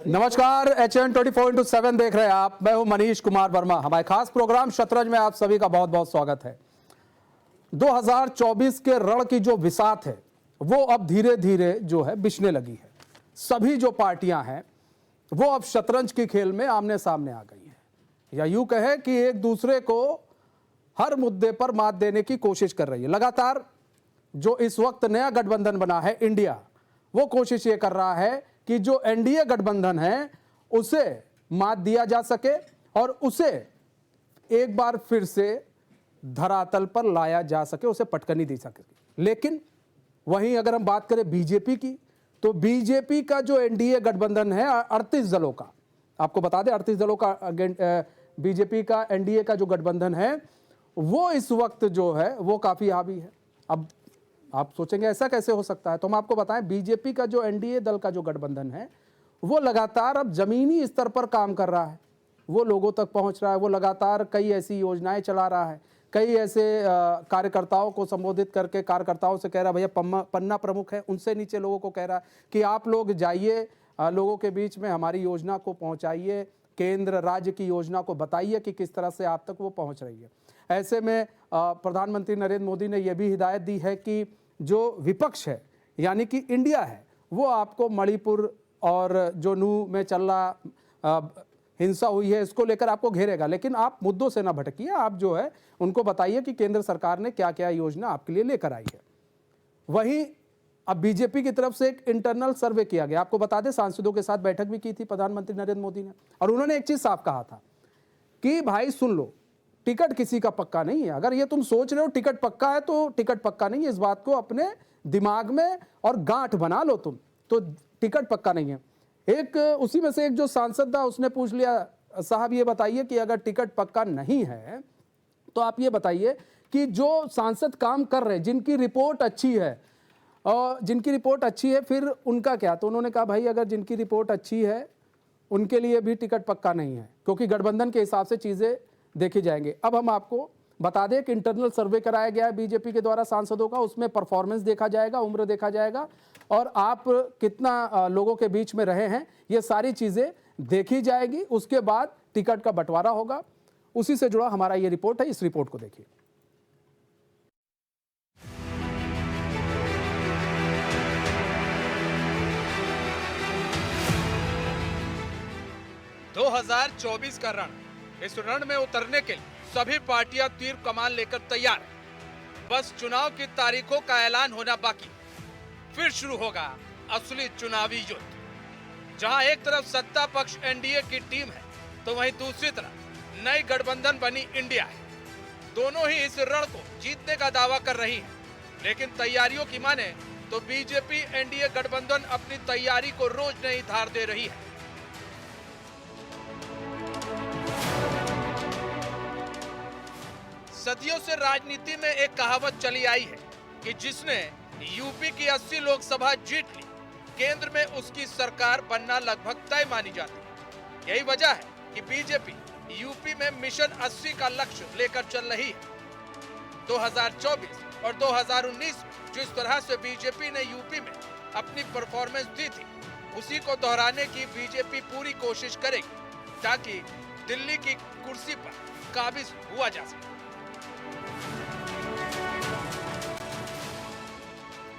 नमस्कार, HN 24/7 देख रहे हैं आप। मैं हूं मनीष कुमार वर्मा। हमारे खास प्रोग्राम शतरंज में आप सभी का बहुत बहुत स्वागत है। 2024 के रण की जो बिसात है वो अब धीरे धीरे जो है बिछने लगी है। सभी जो पार्टियां हैं वो अब शतरंज की खेल में आमने सामने आ गई हैं, या यूं कहे कि एक दूसरे को हर मुद्दे पर मात देने की कोशिश कर रही है। लगातार जो इस वक्त नया गठबंधन बना है इंडिया, वो कोशिश ये कर रहा है कि जो एनडीए गठबंधन है उसे मात दिया जा सके और उसे एक बार फिर से धरातल पर लाया जा सके, उसे पटकनी दी सके। लेकिन वहीं अगर हम बात करें बीजेपी की, तो बीजेपी का जो एनडीए गठबंधन है 38 दलों का, आपको बता दें 38 दलों का बीजेपी का एनडीए का जो गठबंधन है वो इस वक्त जो है वो काफी हावी है। अब आप सोचेंगे ऐसा कैसे हो सकता है, तो हम आपको बताएं बीजेपी का जो एनडीए दल का जो गठबंधन है वो लगातार अब जमीनी स्तर पर काम कर रहा है, वो लोगों तक पहुंच रहा है, वो लगातार कई ऐसी योजनाएं चला रहा है, कई ऐसे कार्यकर्ताओं को संबोधित करके कार्यकर्ताओं से कह रहा है, भैया पन्ना प्रमुख है उनसे नीचे लोगों को कह रहा है कि आप लोग जाइए, लोगों के बीच में हमारी योजना को पहुंचाइए, केंद्र राज्य की योजना को बताइए कि किस तरह से आप तक वो पहुंच रही है। ऐसे में प्रधानमंत्री नरेंद्र मोदी ने यह भी हिदायत दी है कि जो विपक्ष है यानी कि इंडिया है वो आपको मणिपुर और जो नू में चल रहा हिंसा हुई है इसको लेकर आपको घेरेगा, लेकिन आप मुद्दों से ना भटकिए, आप जो है उनको बताइए कि केंद्र सरकार ने क्या क्या योजना आपके लिए लेकर आई है। वहीं अब बीजेपी की तरफ से एक इंटरनल सर्वे किया गया। आपको बता दें सांसदों के साथ बैठक भी की थी प्रधानमंत्री नरेंद्र मोदी ने, और उन्होंने एक चीज साफ कहा था कि भाई सुन लो, टिकट किसी का पक्का नहीं है। अगर ये तुम सोच रहे हो टिकट पक्का है तो टिकट पक्का नहीं है, इस बात को अपने दिमाग में और गांठ बना लो तुम, तो टिकट पक्का नहीं है। एक उसी में से एक जो सांसद था उसने पूछ लिया, साहब ये बताइए कि अगर टिकट पक्का नहीं है तो आप ये बताइए कि जो सांसद काम कर रहे हैं जिनकी रिपोर्ट अच्छी है और जिनकी रिपोर्ट अच्छी है फिर उनका क्या। तो उन्होंने कहा भाई अगर जिनकी रिपोर्ट अच्छी है उनके लिए भी टिकट पक्का नहीं है, क्योंकि गठबंधन के हिसाब से चीजें देखी जाएंगे। अब हम आपको बता दें कि इंटरनल सर्वे कराया गया है बीजेपी के द्वारा सांसदों का, उसमें परफॉर्मेंस देखा जाएगा, उम्र देखा जाएगा और आप कितना लोगों के बीच में रहे हैं, ये सारी चीजें देखी जाएगी। उसके बाद टिकट का बंटवारा होगा। उसी से जुड़ा हमारा ये रिपोर्ट है, इस रिपोर्ट को देखिए। दो 2024 का रण, इस रण में उतरने के लिए सभी पार्टियां तीर कमान लेकर तैयार हैं। बस चुनाव की तारीखों का ऐलान होना बाकी, फिर शुरू होगा असली चुनावी युद्ध। जहां एक तरफ सत्ता पक्ष एनडीए की टीम है तो वहीं दूसरी तरफ नई गठबंधन बनी इंडिया है। दोनों ही इस रण को जीतने का दावा कर रही हैं, लेकिन तैयारियों की माने तो बीजेपी एनडीए गठबंधन अपनी तैयारी को रोज नई धार दे रही है। सदियों से राजनीति में एक कहावत चली आई है कि जिसने यूपी की 80 लोकसभा जीत ली, केंद्र में उसकी सरकार बनना लगभग तय मानी जाती। यही वजह है कि बीजेपी यूपी में मिशन 80 का लक्ष्य लेकर चल रही है। 2024 और 2019 में जिस तरह से बीजेपी ने यूपी में अपनी परफॉर्मेंस दी थी, उसी को दोहराने की बीजेपी पूरी कोशिश करेगी ताकि दिल्ली की कुर्सी पर काबिज हुआ जा सके।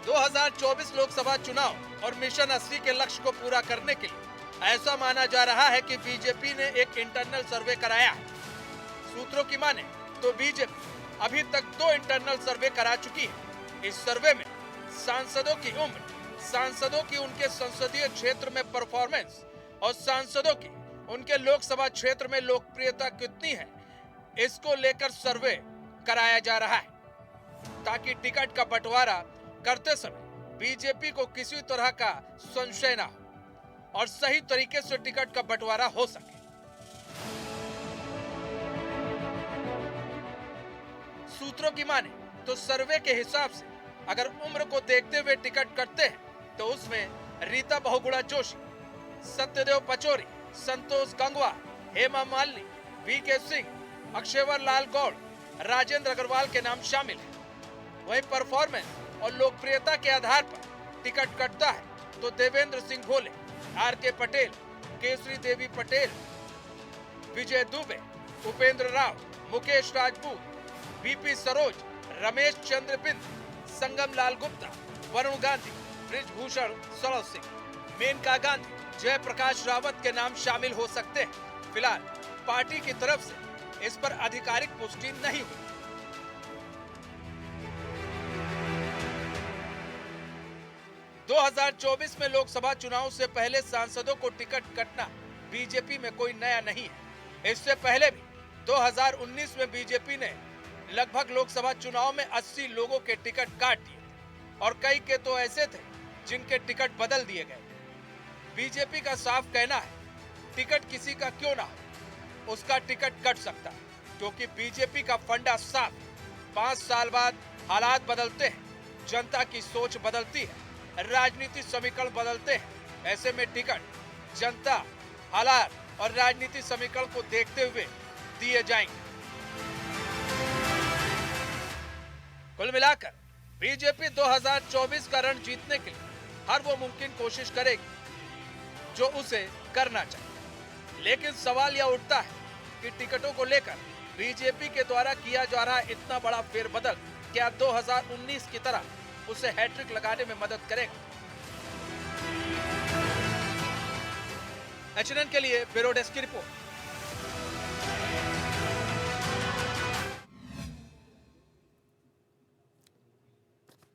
2024 लोकसभा चुनाव और मिशन 80 के लक्ष्य को पूरा करने के लिए ऐसा माना जा रहा है कि बीजेपी ने एक इंटरनल सर्वे कराया है। सूत्रों की माने तो बीजेपी अभी तक 2 इंटरनल सर्वे करा चुकी है। इस सर्वे में सांसदों की उम्र, सांसदों की उनके संसदीय क्षेत्र में परफॉर्मेंस और सांसदों की उनके लोकसभा क्षेत्र में लोकप्रियता कितनी है, इसको लेकर सर्वे कराया जा रहा है ताकि टिकट का बंटवारा करते समय बीजेपी को किसी तरह का संशय ना हो और सही तरीके से टिकट का बंटवारा हो सके। सूत्रों की माने तो सर्वे के हिसाब से अगर उम्र को देखते हुए टिकट कटते हैं तो उसमें रीता बहुगुणा जोशी, सत्यदेव पचौरी, संतोष गंगवार, हेमा मालिनी, वीके सिंह, अक्षयवर लाल गौड़, राजेंद्र अग्रवाल के नाम शामिल हैं। वहीं परफॉर्मेंस और लोकप्रियता के आधार पर टिकट कटता है तो देवेंद्र सिंह भोले, आर के पटेल, केसरी देवी पटेल, विजय दुबे, उपेंद्र राव, मुकेश राजपूत, बीपी सरोज, रमेश चंद्र बिंद, संगम लाल गुप्ता, वरुण गांधी, ब्रिजभूषण सड़क सिंह, मेनका गांधी, जयप्रकाश रावत के नाम शामिल हो सकते हैं। फिलहाल पार्टी की तरफ से इस पर आधिकारिक पुष्टि नहीं हुई। दो 2024 में लोकसभा चुनाव से पहले सांसदों को टिकट कटना बीजेपी में कोई नया नहीं है। इससे पहले भी 2019 में बीजेपी ने लगभग लोकसभा चुनाव में 80 लोगों के टिकट काट दिए और कई के तो ऐसे थे जिनके टिकट बदल दिए गए। बीजेपी का साफ कहना है, टिकट किसी का क्यों ना हो, उसका टिकट कट सकता है, क्योंकि बीजेपी का फंडा साफ है। 5 साल बाद हालात बदलते हैं, जनता की सोच बदलती है, राजनीति समीकरण बदलते हैं। ऐसे में टिकट जनता, हालात और राजनीति समीकरण को देखते हुए दिए जाएंगे। कुल मिलाकर बीजेपी 2024 का रण जीतने के लिए हर वो मुमकिन कोशिश करेगी जो उसे करना चाहिए। लेकिन सवाल यह उठता है कि टिकटों को लेकर बीजेपी के द्वारा किया जा रहा इतना बड़ा फेरबदल क्या 2019 की तरह उसे हैट्रिक लगाने में मदद करेगा? एचएनएन के लिए ब्यूरो डेस्क की रिपोर्ट।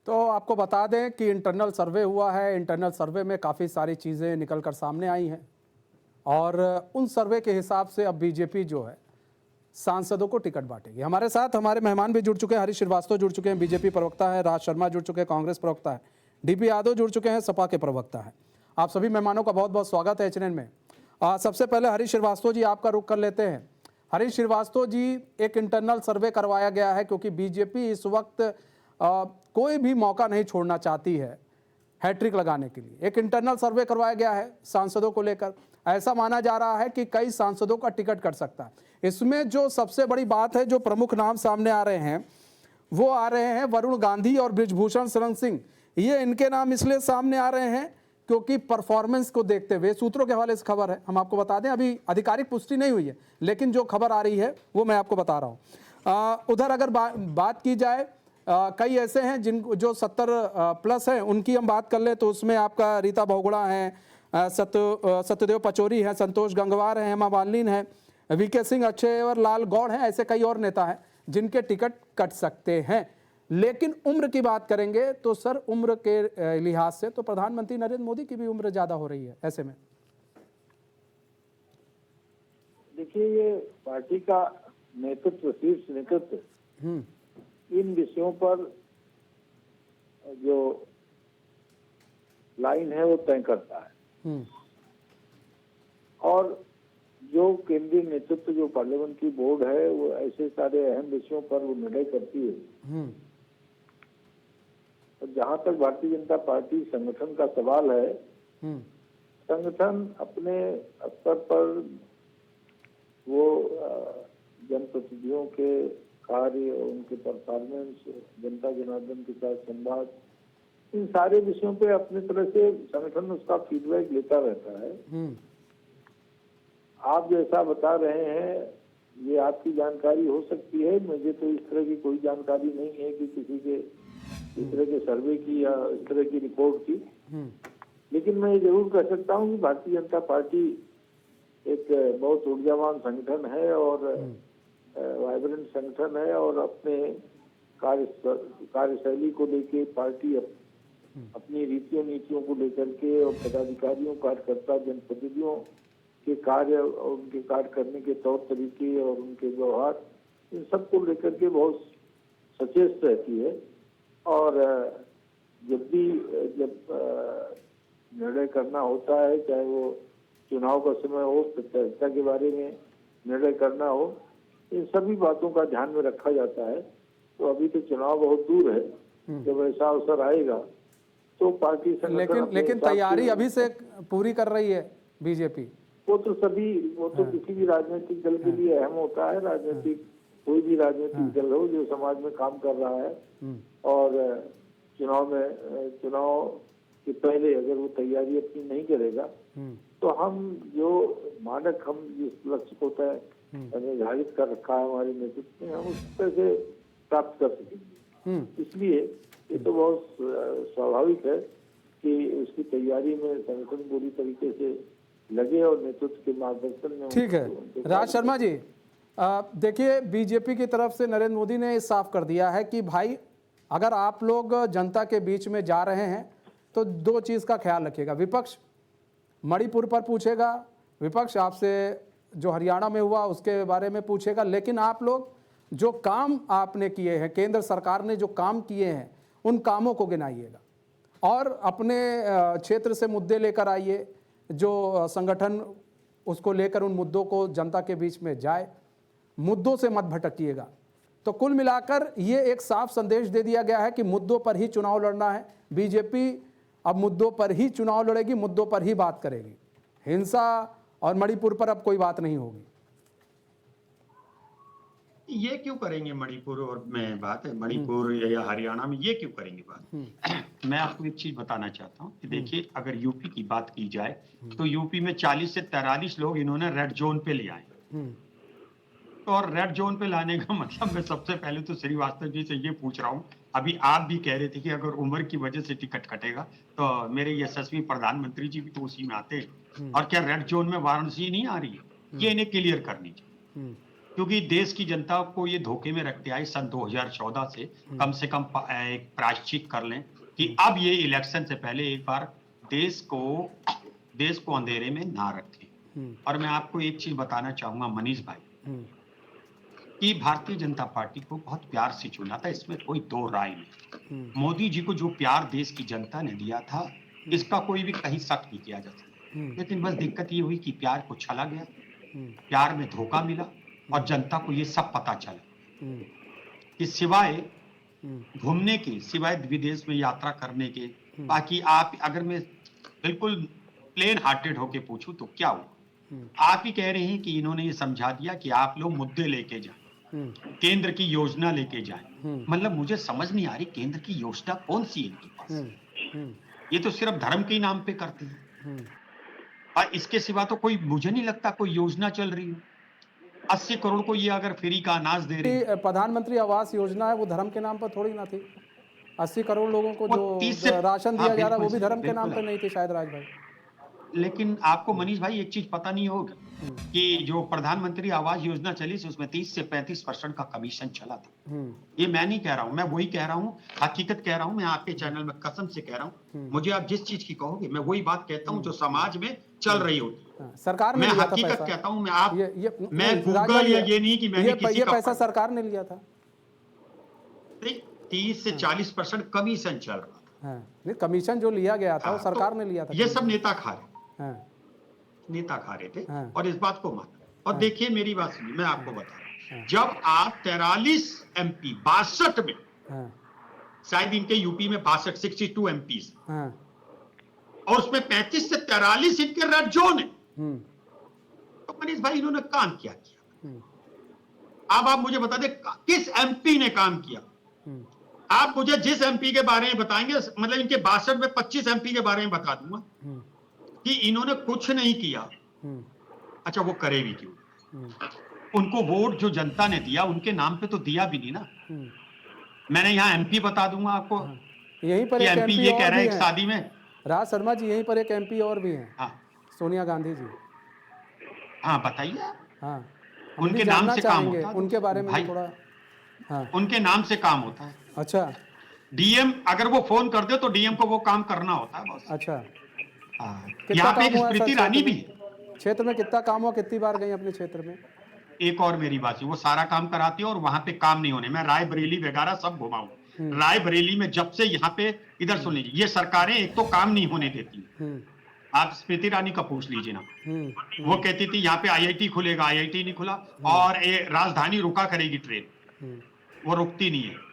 तो आपको बता दें कि इंटरनल सर्वे हुआ है। इंटरनल सर्वे में काफ़ी सारी चीज़ें निकल कर सामने आई हैं और उन सर्वे के हिसाब से अब बीजेपी जो है सांसदों को टिकट बांटेगी। हमारे साथ हमारे मेहमान भी जुड़ चुके हैं। हरीश श्रीवास्तव जुड़ चुके हैं, बीजेपी प्रवक्ता है। राज शर्मा जुड़ चुके हैं, कांग्रेस प्रवक्ता है। डीपी यादव जुड़ चुके हैं, सपा के प्रवक्ता है। आप सभी मेहमानों का बहुत बहुत स्वागत है एचएनएन में। सबसे पहले हरीश श्रीवास्तव जी, आपका रुख कर लेते हैं। हरीश श्रीवास्तव जी, एक इंटरनल सर्वे करवाया गया है क्योंकि बीजेपी इस वक्त कोई भी मौका नहीं छोड़ना चाहती है हैट्रिक लगाने के लिए। एक इंटरनल सर्वे करवाया गया है सांसदों को लेकर। ऐसा माना जा रहा है कि कई सांसदों का टिकट कट सकता है। इसमें जो सबसे बड़ी बात है, जो प्रमुख नाम सामने आ रहे हैं, वो आ रहे हैं वरुण गांधी और ब्रिजभूषण शरण सिंह। ये इनके नाम इसलिए सामने आ रहे हैं क्योंकि परफॉर्मेंस को देखते हुए, सूत्रों के हवाले से खबर है, हम आपको बता दें, अभी आधिकारिक पुष्टि नहीं हुई है, लेकिन जो खबर आ रही है वो मैं आपको बता रहा हूँ। उधर अगर बात की जाए, कई ऐसे हैं जो 70 प्लस हैं, उनकी हम बात कर ले तो उसमें आपका रीता बहुगुणा है, सत्यदेव पचौरी हैं, संतोष गंगवार हैं, हेमा मालिनी हैं, वीके सिंह, अक्षय और लाल गौड़ हैं। ऐसे कई और नेता हैं जिनके टिकट कट सकते हैं। लेकिन उम्र की बात करेंगे तो सर, उम्र के लिहाज से तो प्रधानमंत्री नरेंद्र मोदी की भी उम्र ज्यादा हो रही है। ऐसे में देखिए, ये पार्टी का नेतृत्व, शीर्ष नेतृत्व इन विषयों पर जो लाइन है वो तय करता है और जो केंद्रीय नेतृत्व, जो पार्लियामेंट की बोर्ड है, वो ऐसे सारे अहम विषयों पर वो निर्णय करती है। और जहां तक भारतीय जनता पार्टी संगठन का सवाल है, संगठन अपने स्तर पर वो जनप्रतिनिधियों के कार्य, उनके परफॉर्मेंस, जनता जनार्दन के साथ संवाद, इन सारे विषयों पे अपनी तरह से संगठन उसका फीडबैक लेता रहता है। आप जैसा बता रहे हैं, ये आपकी जानकारी हो सकती है, मुझे तो इस तरह की कोई जानकारी नहीं है कि किसी के इस तरह के सर्वे की या इस तरह की रिपोर्ट की। लेकिन मैं ये जरूर कह सकता हूँ कि भारतीय जनता पार्टी एक बहुत ऊर्जावान संगठन है और वाइब्रेंट संगठन है और अपने कार्यशैली को लेके पार्टी अपनी रीतियों नीतियों को लेकर के और पदाधिकारियों, कार्यकर्ता, जनप्रतिनिधियों के कार्य और उनके कार्य करने के तौर तरीके और उनके व्यवहार, इन सब को लेकर के बहुत सचेत रहती है। और जब निर्णय करना होता है, चाहे वो चुनाव का समय हो, प्रतियोगिता के बारे में निर्णय करना हो, इन सभी बातों का ध्यान में रखा जाता है। तो अभी तो चुनाव बहुत दूर है, जब ऐसा अवसर आएगा तो पार्टी संगठन लेकिन तैयारी अभी से पूरी कर रही है बीजेपी। वो तो किसी भी राजनीतिक दल के लिए अहम होता है। राजनीतिक, कोई भी राजनीतिक दल हो जो समाज में काम कर रहा है और चुनाव के पहले अगर वो तैयारी अपनी नहीं करेगा तो हम जो मानक हम जिस लक्ष्य को तय निर्धारित कर रखा है हमारे नेतृत्व में, हम उस तरह से प्राप्त कर सकेंगे। इसलिए ये तो बहुत स्वाभाविक है कि उसकी तैयारी में संगठन पूरी तरीके से लगे और नेतृत्व के मार्गदर्शन में। ठीक है राज शर्मा जी, देखिए बीजेपी की तरफ से नरेंद्र मोदी ने साफ कर दिया है कि भाई अगर आप लोग जनता के बीच में जा रहे हैं तो दो चीज़ का ख्याल रखिएगा। विपक्ष मणिपुर पर पूछेगा, विपक्ष आपसे जो हरियाणा में हुआ उसके बारे में पूछेगा, लेकिन आप लोग जो काम आपने किए हैं, केंद्र सरकार ने जो काम किए हैं, उन कामों को गिनाइएगा और अपने क्षेत्र से मुद्दे लेकर आइए, जो संगठन उसको लेकर उन मुद्दों को जनता के बीच में जाए, मुद्दों से मत भटकिएगा। तो कुल मिलाकर ये एक साफ संदेश दे दिया गया है कि मुद्दों पर ही चुनाव लड़ना है। बीजेपी अब मुद्दों पर ही चुनाव लड़ेगी, मुद्दों पर ही बात करेगी, हिंसा और मणिपुर पर अब कोई बात नहीं होगी। ये क्यों करेंगे मणिपुर और में बात है, मणिपुर या हरियाणा में ये क्यों करेंगे बात? मैं आपको एक चीज बताना चाहता हूँ कि देखिए, अगर यूपी की बात की जाए तो यूपी में 40 से 43 लोग इन्होंने रेड जोन पे ले आए। तो और रेड जोन पे लाने का मतलब मैं सबसे पहले तो श्रीवास्तव जी से ये पूछ रहा हूँ, अभी आप भी कह रहे थे कि अगर उम्र की वजह से टिकट कटेगा तो मेरे यशस्वी प्रधानमंत्री जी भी तो उसी में आते हैं, और क्या रेड जोन में वाराणसी नहीं आ रही है? ये इन्हें क्लियर करनी चाहिए, क्योंकि देश की जनता को ये धोखे में रखते आए सन 2014 से कम एक प्रायश्चित कर लें कि अब ये इलेक्शन से पहले एक बार देश को अंधेरे में ना रखें। और मैं आपको एक चीज बताना चाहूंगा मनीष भाई, कि भारतीय जनता पार्टी को बहुत प्यार से चुना था, इसमें कोई दो राय नहीं। मोदी जी को जो प्यार देश की जनता ने दिया था, इसका कोई भी कहीं शक नहीं किया जा सकता। लेकिन बस दिक्कत ये हुई कि प्यार को छला गया, प्यार में धोखा मिला और जनता को ये सब पता चला कि सिवाय घूमने के, सिवाय विदेश में यात्रा करने के, बाकी आप अगर मैं बिल्कुल प्लेन हार्टेड होके पूछूं तो क्या हुआ? आप ही कह रहे हैं कि इन्होंने ये समझा दिया कि आप लोग मुद्दे लेके जाएं, केंद्र की योजना लेके जाएं। मतलब मुझे समझ नहीं आ रही केंद्र की योजना कौन सी है इनके पास। ये तो सिर्फ धर्म के नाम पे करते हैं और इसके सिवा तो कोई, मुझे नहीं लगता कोई योजना चल रही हो। 80 करोड़ को ये अगर फ्री का अनाज दे रही है, प्रधानमंत्री आवास योजना है, वो धर्म के नाम पर थोड़ी ना थी। 80 करोड़ लोगों को वो 30 से जो राशन दिया जा रहा है वो भी धर्म के नाम बिल्कुल पर नहीं थी शायद राज भाई। लेकिन आपको मनीष भाई एक चीज पता नहीं होगी कि जो प्रधानमंत्री आवास योजना चली थी उसमें 30 से 35% का कमीशन चला था। ये मैं नहीं कह रहा हूं, मैं वही कह रहा हूं, हकीकत कह रहा हूं। मैं आपके चैनल में कसम से कह रहा हूं, मुझे आप जिस चीज की कहोगे मैं वही बात कहता हूं जो समाज में चल रही होती। सरकार ने मैं लिया था हकीकत पैसा। कहता हूं, मैं राज गूगल भाई, या ये नहीं कि मैंने किसी ये का पैसा सरकार ने लिया था। 30 से 40% कमीशन चल रहा था। नहीं, कमीशन जो लिया गया था वो सरकार ने लिया था। ये सब नेता खा रहे, नेता खा रहे थे और इस बात को माना। और देखिए मेरी बात सुनिए, मैं आपको बता रहा हूं, जब आप 43 MP 62 में, शायद इनके यूपी में 62 MPs और उसमें 35 से 43 इनके रेड जोन है, तो मनीष भाई इन्होंने काम क्या किया? अब आप मुझे बता दें किस MP ने काम किया? आप मुझे जिस MP के बारे में बताएंगे, मतलब इनके 62 में 25 MP के बारे में बता दूंगा कि इन्होंने कुछ नहीं किया। अच्छा वो करे भी क्यों? उनको वोट जो जनता ने दिया उनके नाम पे तो दिया भी नहीं ना। मैंने यहाँ MP बता दूंगा आपको, यहीं पर एक MP ये कह रहे हैं एक शादी में। राज शर्मा जी, यहीं पर एक MP और भी हैं। हाँ, सोनिया गांधी जी। हाँ बताइए। हाँ, उनके नाम से काम होता है, उनके बारे में भाई थोड़ा। हाँ, उनके नाम से काम होता है। अच्छा, DM अगर वो फोन कर दे तो DM को वो काम करना होता है बस। अच्छा, यहाँ पे एक स्मृति ईरानी भी है। क्षेत्र में कितना काम हुआ, कितनी बार गई अपने क्षेत्र में? एक और मेरी बात है, वो सारा काम कराती है और वहां पे काम नहीं होने। मैं रायबरेली वगैरह सब घुमाऊं। रायबरेली में जब से यहाँ पे, इधर सुन लीजिए, ये सरकारें एक तो काम नहीं होने देती। आप स्मृति ईरानी का पूछ लीजिए ना, वो कहती थी यहाँ पे IIT खुलेगा, IIT नहीं खुला, और राजधानी रुका करेगी ट्रेन, वो रुकती नहीं है।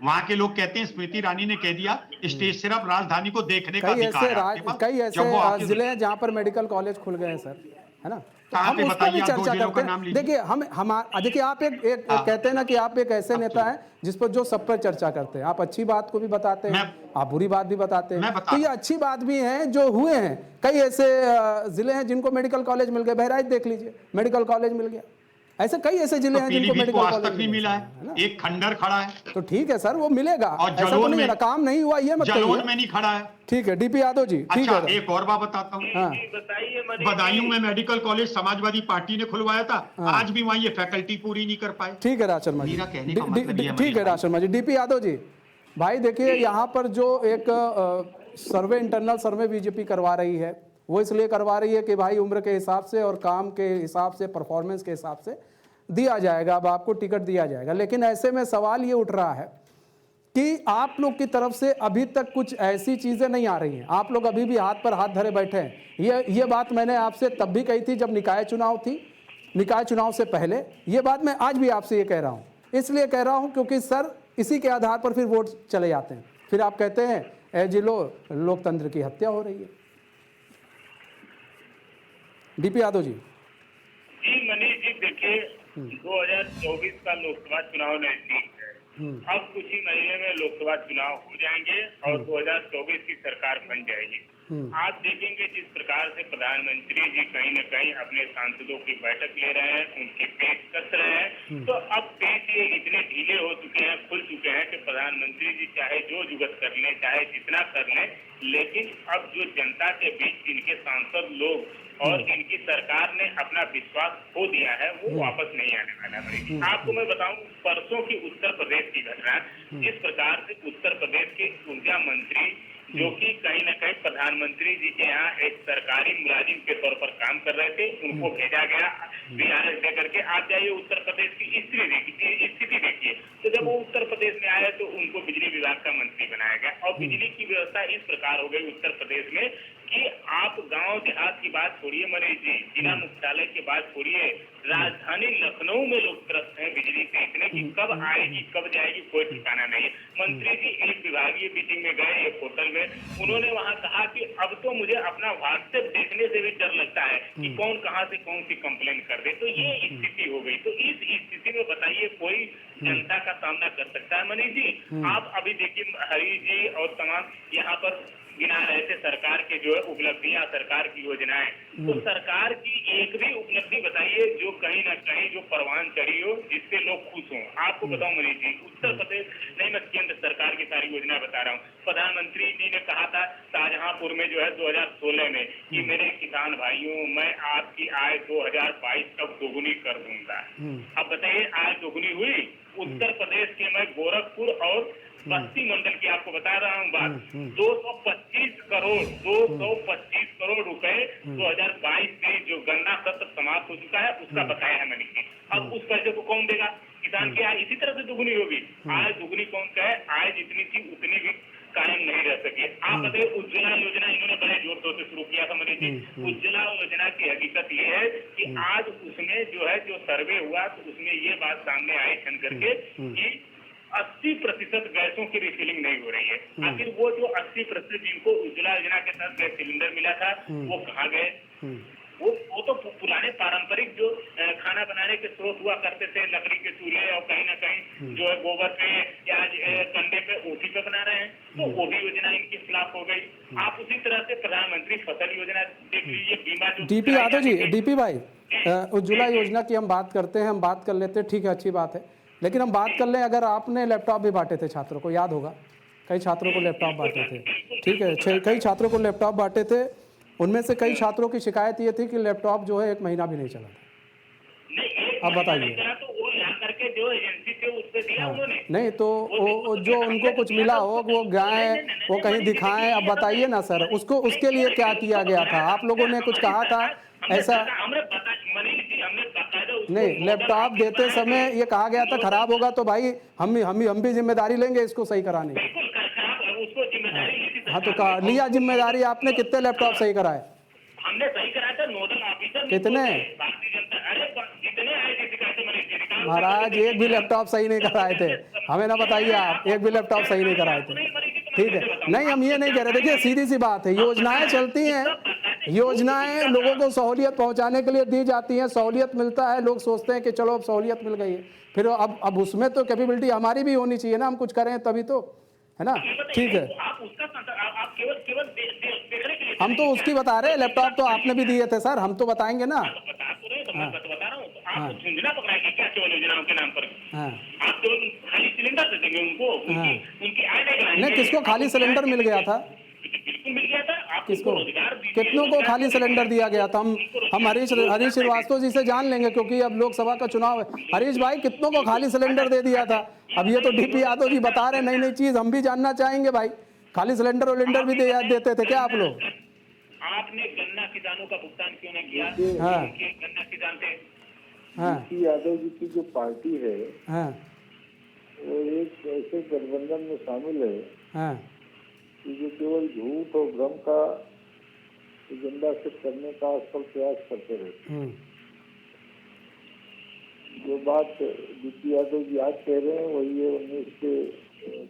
वहां के लोग कहते हैं स्मृति ईरानी ने कह दिया स्टेज सिर्फ राजधानी को देखने का अधिकार है। कई ऐसे जिले हैं जहाँ पर मेडिकल कॉलेज खुल गए हैं सर, है ना? कहाँ हम पे उस पर बताइए, भी आप दो चर्चा जिलों का करते नाम हैं। लीजिए। देखिए देखिए आप एक कहते हैं ना कि आप एक ऐसे नेता हैं जिस पर जो सब पर चर्चा करते हैं। आप अच्छी बात को भी बताते हैं, आप बुरी बात भी बताते हैं। तो ये अच्छी बात भी है जो हुए हैं। कई ऐसे जिले हैं जिनको मेडिकल कॉलेज मिल गए। बहराइच देख लीजिए, मेडिकल कॉलेज मिल गया। ऐसे कई ऐसे जिले तो हैं जिनको पीलीभीत को मेडिकल आज कॉलेज तक नहीं मिले मिला है ना। है, एक खंडर खड़ा है। तो ठीक है सर, वो मिलेगा, और ऐसा तो जलोन नहीं है ना, में, काम नहीं हुआ ये मत जलोन कहिए। में नहीं खड़ा है। ठीक है डीपी यादव जी, ठीक अच्छा, है। एक और बात बताता हूँ। हाँ बताइए मनीष बदायूं जी। में मेडिकल कॉलेज समाजवादी पार्टी ने खुलवाया था, आज भी वहां ये फैकल्टी पूरी नहीं कर पाए। ठीक है राज शर्मा जी, मेरा कहने का मतलब ये है, ठीक है राज शर्मा जी। डीपी यादव जी, भाई देखिए यहाँ पर जो एक सर्वे, इंटरनल सर्वे बीजेपी करवा रही है, वो इसलिए करवा रही है कि भाई उम्र के हिसाब से और काम के हिसाब से, परफॉर्मेंस के हिसाब से दिया जाएगा, अब आपको टिकट दिया जाएगा। लेकिन ऐसे में सवाल ये उठ रहा है कि आप लोग की तरफ से अभी तक कुछ ऐसी चीजें नहीं आ रही हैं। आप लोग अभी भी हाथ पर हाथ धरे बैठे हैं। ये बात मैंने आपसे तब भी कही थी जब निकाय चुनाव थी, निकाय चुनाव से पहले। ये बात मैं आज भी आपसे ये कह रहा हूं, इसलिए कह रहा हूं क्योंकि सर इसी के आधार पर फिर वोट चले जाते हैं। फिर आप कहते हैं ए जिलो लोकतंत्र की हत्या हो रही है। डीपी यादव जी। जी मनीष जी, देखिए 2024 का लोकसभा चुनाव नजदीक है। अब कुछ ही महीने में लोकसभा चुनाव हो जाएंगे और 2024 की सरकार बन जाएगी। आप देखेंगे जिस प्रकार से प्रधानमंत्री जी कहीं न कहीं अपने सांसदों की बैठक ले रहे हैं, उनकी पेश कस रहे हैं, तो अब पेश ये इतने ढीले हो चुके हैं, खुल चुके हैं कि प्रधानमंत्री जी चाहे जो जुगत कर लें, चाहे जितना कर लें, लेकिन अब जो जनता के बीच इनके सांसद लोग और इनकी सरकार ने अपना विश्वास खो दिया है, वो वापस नहीं आने वाला है। आपको मैं बताऊं, परसों की उत्तर प्रदेश की घटना, जिस प्रकार से उत्तर प्रदेश के ऊर्जा मंत्री जो कि कहीं न कहीं प्रधानमंत्री जी के यहाँ एक सरकारी मुलाजिम के तौर पर काम कर रहे थे, उनको भेजा गया बीआरएस दे करके। आप जाइए उत्तर प्रदेश की स्थिति देखिए। तो जब वो उत्तर प्रदेश में आए तो उनको बिजली विभाग का मंत्री बनाया गया और बिजली की व्यवस्था इस प्रकार हो गई उत्तर प्रदेश में कि आप गांव देहात की बात छोड़िए मनीष जी, जिला मुख्यालय की बात छोड़िए, राजधानी लखनऊ में लोग त्रस्त हैं बिजली से इतने कि कब आएगी कब जाएगी कोई ठिकाना नहीं है। मंत्री जी एक विभागीय मीटिंग में गए एक होटल में, उन्होंने वहां कहा कि अब तो मुझे अपना व्हाट्सएप देखने से भी डर लगता है कि कौन कहां से कौन सी कंप्लेन कर दे। तो ये स्थिति हो गई। तो इस स्थिति में बताइए कोई जनता का सामना कर सकता है मनीष जी? आप अभी देखिए हरी जी और तमाम यहाँ पर गिना रहे थे सरकार के जो है उपलब्धियां, सरकार की योजनाएं। तो सरकार की एक भी उपलब्धि बताइए जो कहीं ना कहीं जो परवान चढ़ी हो, जिससे लोग खुश हों। आपको बताऊं मनीष जी, उत्तर प्रदेश नहीं, मैं केंद्र सरकार की सारी योजना बता रहा हूँ। प्रधानमंत्री जी ने कहा था शाहजहांपुर में जो है 2016 में कि मेरे किसान भाइयों, मैं आपकी आय 2022 तक दोगुनी कर दूंगा। अब बताइए आय दोगुनी हुई? उत्तर प्रदेश के मैं गोरखपुर और बस्ती मंडल की आपको बता रहा हूँ बात, 225 करोड़ रुपए 2022 में जो गन्ना सत्र समाप्त हो चुका है उसका बकाया है मनीष जी। अब उस पैसे को कौन देगा? किसान की आय इसी तरह से दुगुनी होगी। आय दुगुनी कौन कहे? आय जितनी थी उतनी भी कायम नहीं रह सके। आप बताइए उज्ज्वला योजना इन्होंने बड़े जोर शोर से शुरू किया था मनीष जी। उज्ज्वला योजना की हकीकत ये है कि आज उसमें जो है जो सर्वे हुआ तो उसमें ये बात सामने आई छन करके कि 80% गैसों की रिफिलिंग नहीं हो रही है। आखिर वो जो 80% जिनको उज्ज्वला योजना के तहत गैस सिलेंडर मिला था वो कहाँ गए? वो तो पुराने पारंपरिक जो खाना बनाने के स्रोत हुआ करते थे, लकड़ी के चूल्हे और कहीं ना कहीं जो है गोबर पे या कंडे पे ओटी पे बना रहे हैं, तो वो भी योजना इनकी खिलाफ हो गई। आप उसी तरह से प्रधानमंत्री फसल योजना देख लीजिए, बीमा जो डीपी यादव जी, डीपी भाई, उज्ज्वला योजना की हम बात करते हैं, हम बात कर लेते हैं, ठीक है, अच्छी बात है। लेकिन हम बात कर लें, अगर आपने लैपटॉप भी बांटे थे छात्रों को, याद होगा, कई छात्रों को लैपटॉप बांटे थे, ठीक है, कई छात्रों को लैपटॉप बांटे थे। उनमें से कई छात्रों की शिकायत ये थी कि लैपटॉप जो है 1 महीना भी नहीं चला था। अब बताइए। नहीं तो वो जो उनको कुछ मिला हो वो गाय वो कहीं दिखाएं। अब बताइए ना सर, उसको उसके लिए क्या किया गया था? आप लोगों ने कुछ कहा था ऐसा? नहीं, लैपटॉप देते समय ये कहा गया था खराब होगा तो भाई हम भी जिम्मेदारी लेंगे इसको सही कराने की। हाँ तो लिया जिम्मेदारी आपने? कितने लैपटॉप सही कराए? हमने सही कराया था, नोडल ऑफिसर कितने? महाराज एक भी लैपटॉप सही नहीं कराए थे, हमें ना बताइए आप, एक भी लैपटॉप सही नहीं कराए थे। ठीक है, नहीं हम ये नहीं कह रहे। देखिए सीधी सी बात है, योजनाएं चलती हैं, योजनाएं लोगों को सहूलियत पहुंचाने के लिए दी जाती हैं, सहूलियत मिलता है, लोग सोचते हैं कि चलो अब सहूलियत मिल गई है, फिर अब उसमें तो कैपेबिलिटी हमारी भी होनी चाहिए ना, हम कुछ करें तभी तो, है ना। ठीक है, आप केवल देखने के लिए हम तो उसकी बता रहे हैं, लैपटॉप तो आपने भी दिए थे सर, हम तो बताएंगे ना। बता तो रहे, तो मैं बता रहा हूँ, आप झुंझुना पकड़ाएंगे क्या केवल योजनाओं के नाम पर? हाँ, आप केवल खाली सिलेंडर दे देंगे उनको, उनकी आय नहीं बढ़ाएंगे। नहीं किसको खाली सिलेंडर मिल गया था? बिल्कुल मिल गया था। आप किसको, रोजगार दीजिए, कितनों को खाली सिलेंडर दिया गया था? हम हरीश श्रीवास्तव जी से जान लेंगे, क्योंकि अब लोकसभा का चुनाव है। हरीश भाई कितनों को खाली सिलेंडर दे दिया था? अब ये तो डीपी यादव जी बता रहे नई नई चीज, हम भी जानना चाहेंगे भाई, खाली सिलेंडर वलेंडर भी देते थे क्या आप लोग? आपने गन्ना किसानों का भुगतान क्यों नहीं किया? हाँ। गन्ना किसान थे। हाँ डीपी यादव जी की जो पार्टी है हाँ वो एक ऐसे गठबंधन में शामिल है हाँ कि जो केवल झूठ और भ्रम का एजेंडा सेट करने का आजकल प्रयास करते रहते। जो बात डीपी यादव जी आज कह रहे हैं वही ये 19 के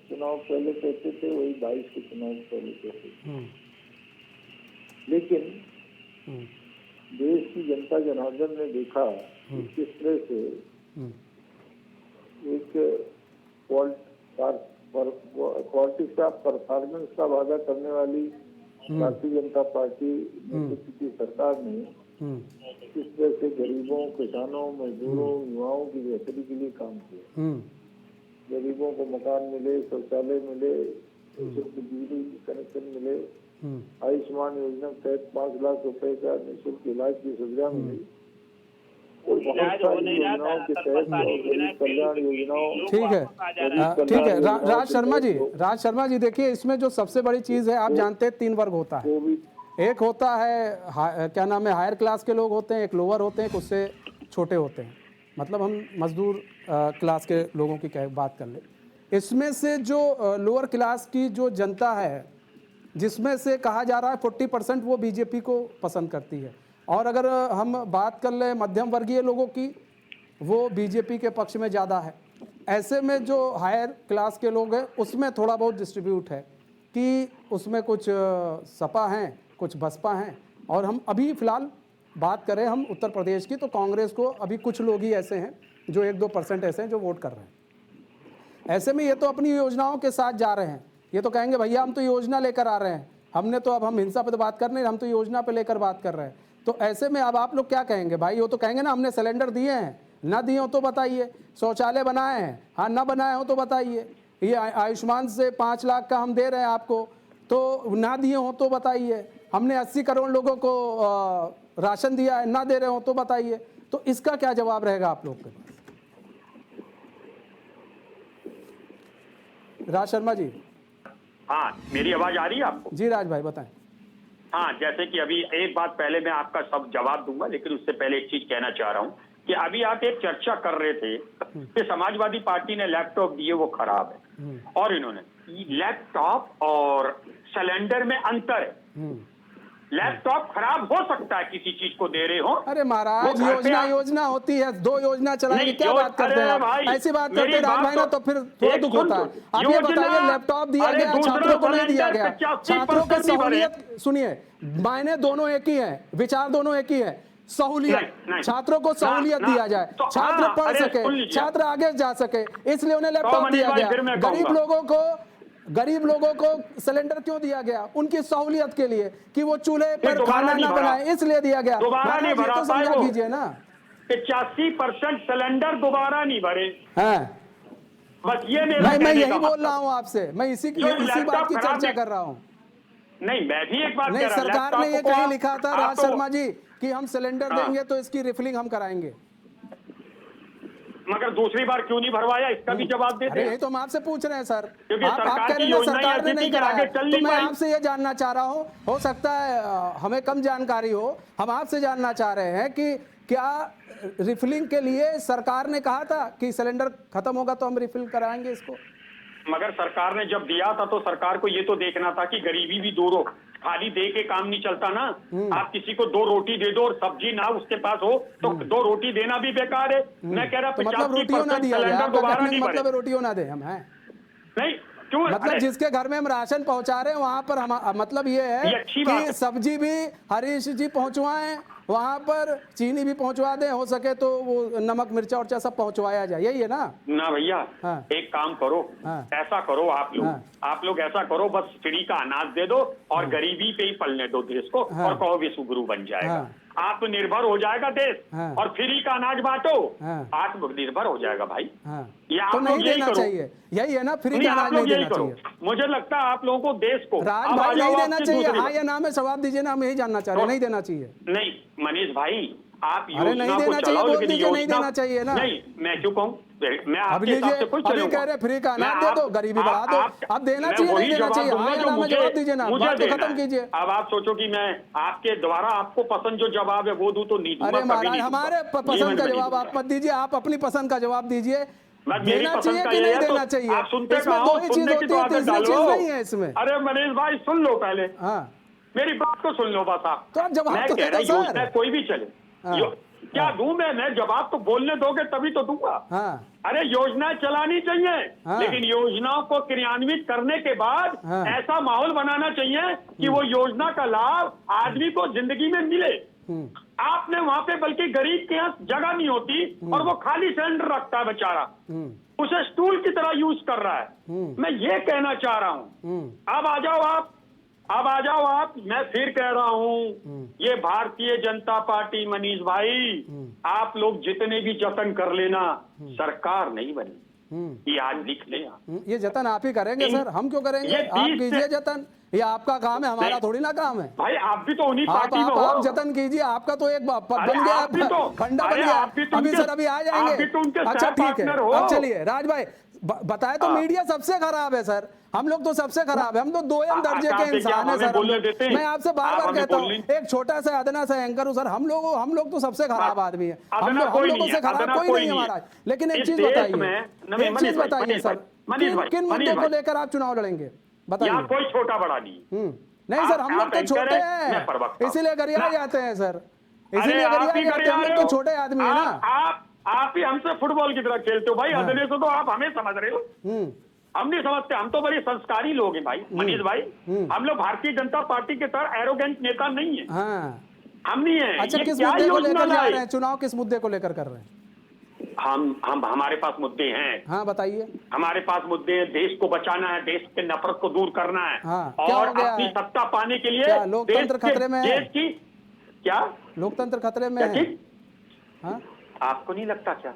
चुनाव पहले कहते थे, वही 22 के चुनाव पहले कहते थे। लेकिन देश की जनता जनार्दन ने देखा कि किस तरह से एक पॉलिटिक्स का परफॉर्मेंस का वादा करने वाली भारतीय जनता पार्टी नेतृत्व की सरकार ने किस तरह से गरीबों, किसानों, मजदूरों, युवाओं की बेहतरी के लिए काम किया। गरीबों को मकान मिले, शौचालय मिले, निःशुल्क बिजली कनेक्शन मिले, आयुष्मान योजना के तहत 5 लाख रुपए का निःशुल्क इलाज की सुविधा मिली, और बहुत सारी योजनाओं के तहत गरीब कल्याण योजनाओं। ठीक है, ठीक है। राज शर्मा जी देखिए, इसमें जो सबसे बड़ी चीज है, आप जानते हैं 3 वर्ग होता है। एक होता है क्या नाम है, हायर क्लास के लोग होते हैं, एक लोअर होते हैं, एक उससे छोटे होते हैं, मतलब हम मजदूर क्लास के लोगों की बात कर ले। इसमें से जो लोअर क्लास की जो जनता है, जिसमें से कहा जा रहा है 40% वो बीजेपी को पसंद करती है, और अगर हम बात कर ले मध्यम वर्गीय लोगों की, वो बीजेपी के पक्ष में ज़्यादा है। ऐसे में जो हायर क्लास के लोग हैं उसमें थोड़ा बहुत डिस्ट्रीब्यूट है कि उसमें कुछ सपा हैं, कुछ बसपा हैं, और हम अभी फ़िलहाल बात करें हम उत्तर प्रदेश की, तो कांग्रेस को अभी कुछ लोग ही ऐसे हैं जो 1-2% ऐसे हैं जो वोट कर रहे हैं। ऐसे में ये तो अपनी योजनाओं के साथ जा रहे हैं, ये तो कहेंगे भैया हम तो योजना लेकर आ रहे हैं, हमने तो अब हम हिंसा पे तो बात कर नहीं, हम तो योजना पे लेकर बात कर रहे हैं। तो ऐसे में अब आप लोग क्या कहेंगे भाई? वो तो कहेंगे ना हमने सिलेंडर दिए हैं, ना दिए हो तो बताइए, शौचालय बनाए हैं, हाँ ना बनाए हो तो बताइए, ये आयुष्मान से 5 लाख का हम दे रहे हैं आपको, तो ना दिए हो तो बताइए, हमने 80 करोड़ लोगों को राशन दिया है, ना दे रहे हो तो बताइए। तो इसका क्या जवाब रहेगा आप लोग के पास? राज शर्मा जी। हाँ, मेरी आवाज आ रही है आपको? जी राज भाई बताएं। हाँ, जैसे कि अभी एक बात पहले मैं आपका सब जवाब दूंगा, लेकिन उससे पहले एक चीज कहना चाह रहा हूँ कि अभी आप एक चर्चा कर रहे थे कि समाजवादी पार्टी ने लैपटॉप दिए वो खराब है, और इन्होंने लैपटॉप और सिलेंडर में अंतर है। लैपटॉप खराब हो सकता है किसी चीज को दे रहे हो। अरे महाराज योजना होती है, 2 योजना चलाएंगे, क्या बात करते हैं आप? ऐसी बात करते हैं राज भाई ना, तो फिर थोड़ा दुख होता है। आप ये बताइए, लैपटॉप दिया गया, छात्रों को नहीं दिया गया, छात्रों की सहूलियत सुनिए, मायने दोनों एक ही है, विचार दोनों एक ही है। सहूलियत, छात्रों को सहूलियत दिया जाए, छात्र पढ़ सके, छात्र आगे जा सके, इसलिए उन्हें लैपटॉप दिया गया। गरीब लोगों को सिलेंडर क्यों दिया गया? उनकी सहूलियत के लिए कि वो चूल्हे पर खाना ना बनाए, इसलिए दिया गया। दोबारा नहीं भरा तो समझा कीजिए ना, 85% सिलेंडर दोबारा नहीं भरे हैं। बस ये मैं यही बोल रहा हूँ आपसे, मैं इसी बात की चर्चा कर रहा हूँ। नहीं, मैं भी एक बात नहीं, सरकार ने ये कहीं लिखा था राज शर्मा जी कि हम सिलेंडर देंगे तो इसकी रिफिलिंग हम कराएंगे, मगर दूसरी बार क्यों नहीं भरवाया, इसका भी जवाब दे दे। यही तो हम आपसे पूछ रहे हैं सर, आप कह रहे हैं सरकार ने नहीं कराया, तो मैं आपसे ये जानना चाह रहा हूँ, हो सकता है हमें कम जानकारी हो, हम आपसे जानना चाह रहे हैं कि क्या रिफिलिंग के लिए सरकार ने कहा था कि सिलेंडर खत्म होगा तो हम रिफिल कराएंगे इसको? मगर सरकार ने जब दिया था तो सरकार को ये तो देखना था कि गरीबी भी दूर हो, खाली दे के काम नहीं चलता ना। आप किसी को 2 रोटी दे दो और सब्जी ना उसके पास हो तो 2 रोटी देना भी बेकार है। मैं कह रहा 85% सिलेंडर दोबारा नहीं, मतलब रोटियों ना दे हम हैं नहीं, क्यों? मतलब अरे, जिसके घर में हम राशन पहुंचा रहे हैं वहां पर हम मतलब ये है ये अच्छी बात कि है। सब्जी भी हरीश जी पहुंचवाएं, वहां पर चीनी भी पहुंचवा दें, हो सके तो वो नमक मिर्चा और सब पहुंचवाया जाए, यही है ना? ना भैया, हाँ। एक काम करो, हाँ। ऐसा करो हाँ। आप लोग ऐसा करो, बस फ्री का अनाज दे दो और गरीबी पे ही पलने दो देश को, हाँ। और कहो विश्व गुरु बन जाएगा। हाँ। आत्मनिर्भर हो जाएगा देश, हाँ। और फ्री का अनाज बांटो, हाँ। आत्मनिर्भर हो जाएगा भाई। हाँ। ये आप तो लोग नहीं यही देना करो। चाहिए, यही है ना, फ्री नहीं, का आप अनाज लोग नहीं यही देना करो। चाहिए। मुझे लगता है आप लोगों को देश को राज अब आ भाई जाओ नहीं आपकी देना चाहिए, दूसरी हाँ या ना में जवाब दीजिए ना, हम यही जानना चाह रहे हैं, नहीं देना चाहिए। नहीं मनीष भाई, आप अरे नहीं योजना को देना चाहिए, चलाओ, बोल लेकिन दीजिए नहीं योजना देना चाहिए ना। नहीं, मैं क्यों कहूँ? मैं अब आपके हिसाब लीजिए, से खुद अभी चलूंगा। कह रहे फ्री का मैं अनाज दे दो, गरीबी बढ़ा दो। अब देना मैं चाहिए, वही नहीं देना जवाब चाहिए, दूंगा हाँ या जो ना में मुझे- जवाब दीजिए ना, मुझे बात तो देना खत्म है। कीजिए। अब आप सोचो कि मैं आपके द्वारा आपको पसंद जो जवाब है वो दूं, तो नहीं दूंगा, अरे कभी महाराज, नहीं दूंगा। हमारे ये पसंद मैंने का नहीं जवाब दूंगा। आप मत दीजिए, आप अपनी पसंद का जवाब दीजिए। बस मेरी देना पसंद चाहिए का कि ये नहीं है, तो देना चाहिए, आप सुनते इसमें कहाँ दो हो? ही चीज सुनने की होती तो है, आदत तीसरी डालो। चीज नहीं है इसमें। अरे मनीष भाई सुन लो पहले, हाँ, मेरी बात को सुन लो बस आप। तो आप जवाब मैं तो कह दे रहा दो सर। योजना कोई भी चले, हाँ। क्या हाँ। दूं मैं जवाब तो बोलने दोगे तभी तो दूंगा। हाँ। अरे योजना चलानी चाहिए, हाँ। लेकिन योजनाओं को क्रियान्वित करने के बाद हाँ। ऐसा माहौल बनाना चाहिए कि वो योजना का लाभ आदमी को जिंदगी में मिले। आपने वहां पे, बल्कि गरीब के यहाँ जगह नहीं होती और वो खाली सिलेंडर रखता है बेचारा, उसे स्टूल की तरह यूज कर रहा है। मैं ये कहना चाह रहा हूं, अब आ जाओ आप, मैं फिर कह रहा हूं, ये भारतीय जनता पार्टी, मनीष भाई, आप लोग जितने भी जतन कर लेना, सरकार नहीं बनी, ये आज लिख लेना। ये जतन आप ही करेंगे सर, हम क्यों करेंगे? ये आप 20 कीजिए जतन, ये आपका काम है, हमारा नहीं। थोड़ी ना काम है। भाई आप भी तो उन्हीं आप पार्टी में हो। आप जतन कीजिए, आपका तो एक अरे बन गया, आप भी तो- फंडा बन अरे गया। आप भी तो अभी उनके- सर अभी आ आप जाएंगे। भी तो उनके अच्छा ठीक है, पार्टनर हो। अब चलिए राज भाई, बताए तो हाँ। मीडिया सबसे खराब है सर, हम लोग तो सबसे खराब है, हम तो दोयम दर्जे आप के देखिए, इंसान है हमें सर। बोलने देते हैं। मैं आपसे बार आप बार हमें कहता हूँ, बोलने- एक छोटा सा अदना सा एंकर हूँ सर, हम लोग तो सबसे खराब आदमी है, हम अदना लोगों कोई से नहीं है, खराब अदना कोई कोई नहीं है नहीं है। महाराज। लेकिन एक इस चीज देश बताइए, में- नहीं, एक मनीष चीज भाई, बताइए मनीष सर, भाई, मनीष किन भाई, मुद्दों को भाई। लेकर आप चुनाव लड़ेंगे यहाँ बताइए। कोई छोटा बड़ा नहीं। नहीं सर, हम लोग आप तो एंकर छोटे हैं, मैं प्रवक्ता हैं, हूं। इसीलिए गरिया ना। जाते हैं सर, अरे इसीलिए आप गरिया ही जाते हैं, हम लोग तो छोटे आदमी है ना। आप ही हमसे फुटबॉल की तरह खेलते हो भाई, अदने से तो आप हमें समझ रहे हो, हम नहीं समझते। हम तो बड़े संस्कारी लोग हैं भाई, मनीष भाई। हम लोग भारतीय जनता पार्टी के तरह एरोगेंट नेता नहीं है, हाँ। हम नहीं है। अच्छा, ये किस क्या मुद्दे को योजना लेकर जा लाई? रहे हैं? चुनाव किस मुद्दे को लेकर कर रहे हैं? हम हमारे पास मुद्दे हैं। हाँ बताइए। हमारे पास मुद्दे हैं, देश को बचाना है, देश के नफरत को दूर करना है, हाँ, क्या और हो गया अपनी है? सत्ता पाने के लिए क्या लोकतंत्र देश के- खतरे में है? देश की क्या लोकतंत्र खतरे में क्या है? चीज? हाँ, आपको नहीं लगता क्या?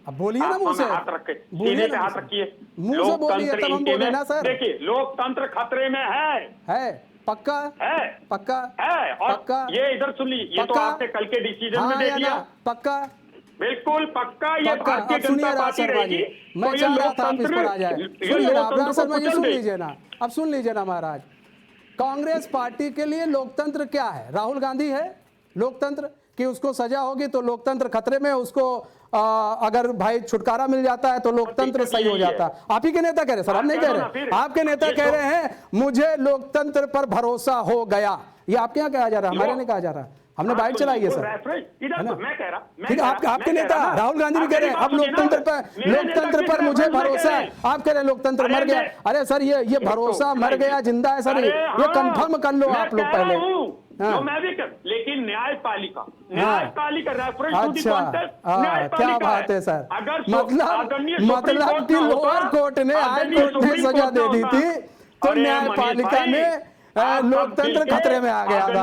अब बोलिए ना आप मुंह से, हमें हाथ रखे, बोलिए सीने ना पे मुंह हाथ से। रखिए। मुंह से बोलिए लोकतंत्र तब हम इनके बोले में- ना सर। देखिए, लोकतंत्र खतरे में है पक्का, है पक्का है। और पक्का, ये इधर सुन लीजिए, ये तो पक्का? आपने कल के डिसीजन में हाँ देख या लिया। ना? पक्का बिल्कुल पक्का, ये पक्का। भारतीय अब सुनिए जनता राज पार्टी शर्मा जी, रहेगी। मैं तो ये चाह रहा था आप इस पर आ जाए। ये सुनिए ना, लोकतंत्र राज को शर्मा जी कुचल सुन दे। लीजिए ना, अब सुन लीजिए ना महाराज, कांग्रेस पार्टी के लिए लोकतंत्र क्या है? राहुल गांधी है लोकतंत्र, कि उसको सजा होगी तो लोकतंत्र खतरे में, उसको अगर भाई छुटकारा मिल जाता है तो लोकतंत्र सही हो जाता है। आप ही के नेता कह रहे, सर हम नहीं कह रहे, आपके नेता कह रहे हैं मुझे लोकतंत्र पर भरोसा हो गया। ये आपके यहाँ कहा जा रहा है, हमारे नहीं कहा जा रहा, हमने बाइक चलाई है सर। इधर तो मैं कह रहा, ठीक है, आपके नेता राहुल गांधी भी कह रहे हैं अब लोकतंत्र पर मुझे भरोसा है। आप कह रहे हैं लोकतंत्र मर गया। अरे सर ये भरोसा मर गया, जिंदा है सर, ये कंफर्म कर लो आप लोग पहले। हाँ। मैं भी कर, लेकिन न्यायपालिका रेफरेंस टू दी अच्छा, कॉन्टेस्ट क्या बात है सर, अगर मतलब कि लोअर कोर्ट ने हाई कोर्ट ने सजा दे दी थी तो न्यायपालिका ने लोकतंत्र खतरे में आ गया था।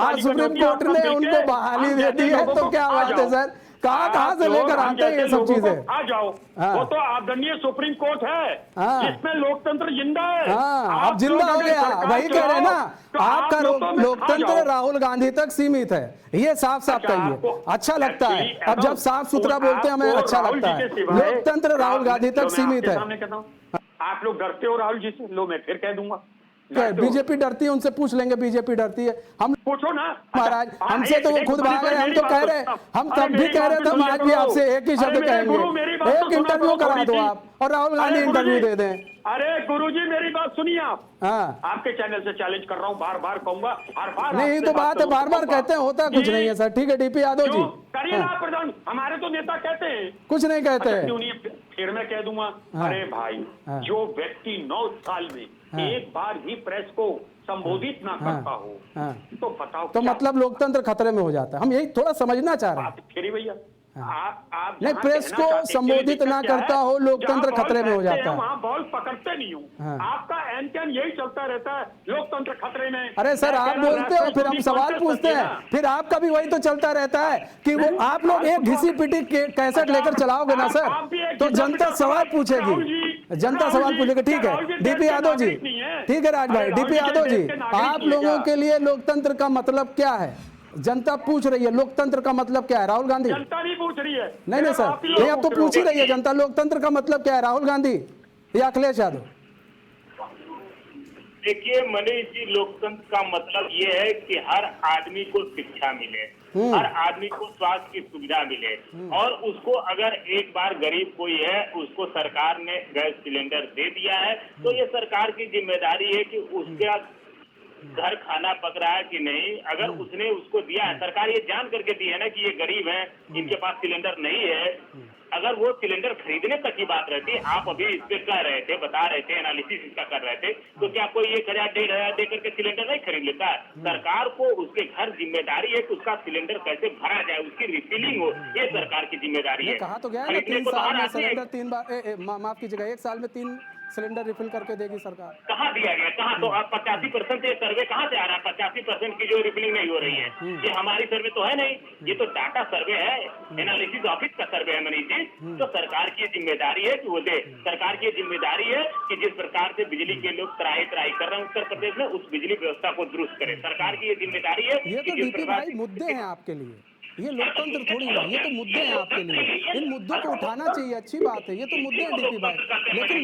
आज सुप्रीम कोर्ट ने उनको बहाली दे दी है, तो क्या बात है सर, कहाँ से लेकर आते हैं ये सब चीजें? आ जाओ, वो तो आदरणीय सुप्रीम कोर्ट है जिसमें लोकतंत्र जिंदा है। हाँ, अब जिंदा हो गया, वही कह रहे हैं ना, आपका लोकतंत्र राहुल गांधी तक सीमित है, ये साफ साफ कहिए। अच्छा लगता है, अब जब साफ सुथरा बोलते हैं हमें अच्छा लगता है। लोकतंत्र राहुल गांधी तक सीमित है। आप लोग डरते हो राहुल जी से? लो मैं फिर कह दूंगा, बीजेपी डरती है, उनसे पूछ लेंगे, बीजेपी डरती है। हम पूछो ना महाराज, हमसे तो वो खुद भाग रहे, हम तो कह रहे, हम तब भी कह रहे थे, हम आज भी आपसे एक ही शब्द कहेंगे, एक इंटरव्यू करा दो आप और राहुल गांधी इंटरव्यू दे दें। अरे गुरुजी मेरी बात सुनिए आप, हाँ, आपके चैनल से चैलेंज कर रहा हूँ, बार बार कहूंगा, हर बार नहीं तो बात है, बार बार कहते हैं, होता कुछ नहीं है सर। ठीक है डीपी यादव जी, करिए ना प्रधान, हमारे तो नेता कहते हैं कुछ नहीं कहते हैं। क्यों नहीं? फिर मैं कह दूंगा हाँ। अरे भाई हाँ। जो व्यक्ति 9 साल में हाँ। एक बार भी प्रेस को संबोधित ना हाँ। करता हो हाँ। तो बताओ तो क्या मतलब लोकतंत्र खतरे में हो जाता है, हम यही थोड़ा समझना चाह रहे हैं। बात फिर भैया आप नहीं, जहाँ प्रेस कहना को चाहते हैं, संबोधित दिक्कत ना क्या है? करता हो, लोकतंत्र जहाँ खतरे में हो बॉल फेंकते जाता हैं, है। वहाँ बॉल पकड़ते नहीं हूँ। हाँ। आपका एन कैन यही चलता रहता है, लोकतंत्र खतरे में। अरे सर, मैं आप कह रहा, बोलते हो, फिर हम राष्ट्रपति सवाल contest पूछते करती है हैं, ना। फिर आपका भी वही तो चलता रहता है कि वो नहीं, आप लोग एक घिसी पिटी कैसेट लेकर चलाओगे ना सर, आप भी एक तो घिसा जनता पिटा सवाल राहुल पूछेगी, जी, जनता राहुल सवाल जी, पूछेगी। ठीक क्या राहुल जी है देश डीपी के यादव जी, नागरिक नहीं है? ठीक है राज भाई, अरे राहुल डीपी जी यादव देश जी, के नागरिक आप नहीं है लोगों क्या? के लिए लोकतंत्र का मतलब क्या है? जनता पूछ रही है लोकतंत्र का मतलब क्या है, राहुल गांधी? जनता नहीं पूछ रही है। नहीं नहीं सर, नहीं, अब तो पूछ ही रही है जनता, लोकतंत्र का मतलब क्या है, राहुल गांधी या अखिलेश यादव? देखिए मनीष जी, लोकतंत्र का मतलब ये है कि हर आदमी को शिक्षा मिले, हर आदमी को स्वास्थ्य की सुविधा मिले, और उसको अगर एक बार गरीब कोई है उसको सरकार ने गैस सिलेंडर दे दिया है तो ये सरकार की जिम्मेदारी है कि उसका घर खाना पक रहा है कि नहीं। अगर उसने उसको दिया है, सरकार ये जान करके दी है ना कि ये गरीब है, इनके पास सिलेंडर नहीं है, अगर वो सिलेंडर खरीदने तक की बात रहती, आप अभी इस पे कह रहे थे, बता रहे थे, एनालिसिस इसका कर रहे थे, तो क्या कोई 1000 1500 दे करके सिलेंडर नहीं खरीद लेता है? सरकार को उसके घर जिम्मेदारी है कि उसका सिलेंडर कैसे भरा जाए, उसकी रिफिलिंग हो, ये सरकार की जिम्मेदारी है। कहा तो गया है ना, खरीदने 3 को तो साल हर में आदमी सिलेंडर 3 बार, माफ कीजिएगा, 1 साल में 3 सिलेंडर रिफिल करके देगी सरकार। कहाँ दिया गया, कहाँ? तो अब 85% ये सर्वे कहाँ से आ रहा है? 85% की जो रिफिलिंग नहीं हो रही है, ये हमारी सर्वे तो है नहीं, ये तो डाटा सर्वे है, एनालिसिस ऑफिस का सर्वे है मनीष जी। तो सरकार की जिम्मेदारी है कि वो दे, सरकार की जिम्मेदारी है कि जिस प्रकार से बिजली के लोग त्राही कर रहे हैं उत्तर प्रदेश में, उस बिजली व्यवस्था को दुरुस्त करे। सरकार की ये जिम्मेदारी है ये कि तो जिस डीपी प्रकार भाई मुद्दे हैं आपके लिए, ये लोकतंत्र थोड़ी ना, ये तो मुद्दे हैं आपके लिए, इन मुद्दों को उठाना चाहिए, अच्छी बात है, ये तो मुद्दे हैं डीपी भाई। लेकिन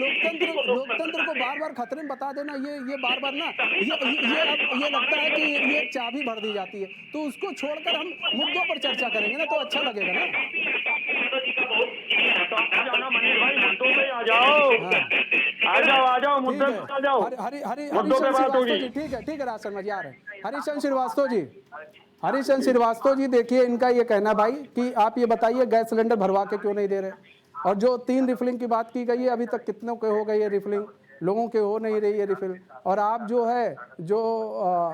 लोकतंत्र को बार बार खतरे में बता देना, ये बार बार ना, ये लगता है कि ये एक चाबी भर दी जाती है, तो उसको छोड़कर हम मुद्दों पर चर्चा करेंगे ना तो अच्छा लगेगा ना। मुद्दों पे आ जाओ, आ जाओ मुद्दे पे आ जाओ, मुद्दों पे बात होगी। ठीक है राज शर्मा जी आ रहे हैं। हरिशंकर श्रीवास्तव जी, देखिए इनका ये कहना भाई कि आप ये बताइए गैस सिलेंडर भरवा के क्यों नहीं दे रहे, और जो 3 रिफिलिंग की बात की गई है, अभी तक कितनों के हो गई है रिफिलिंग, लोगों के हो नहीं रही है रिफिल, और आप जो है जो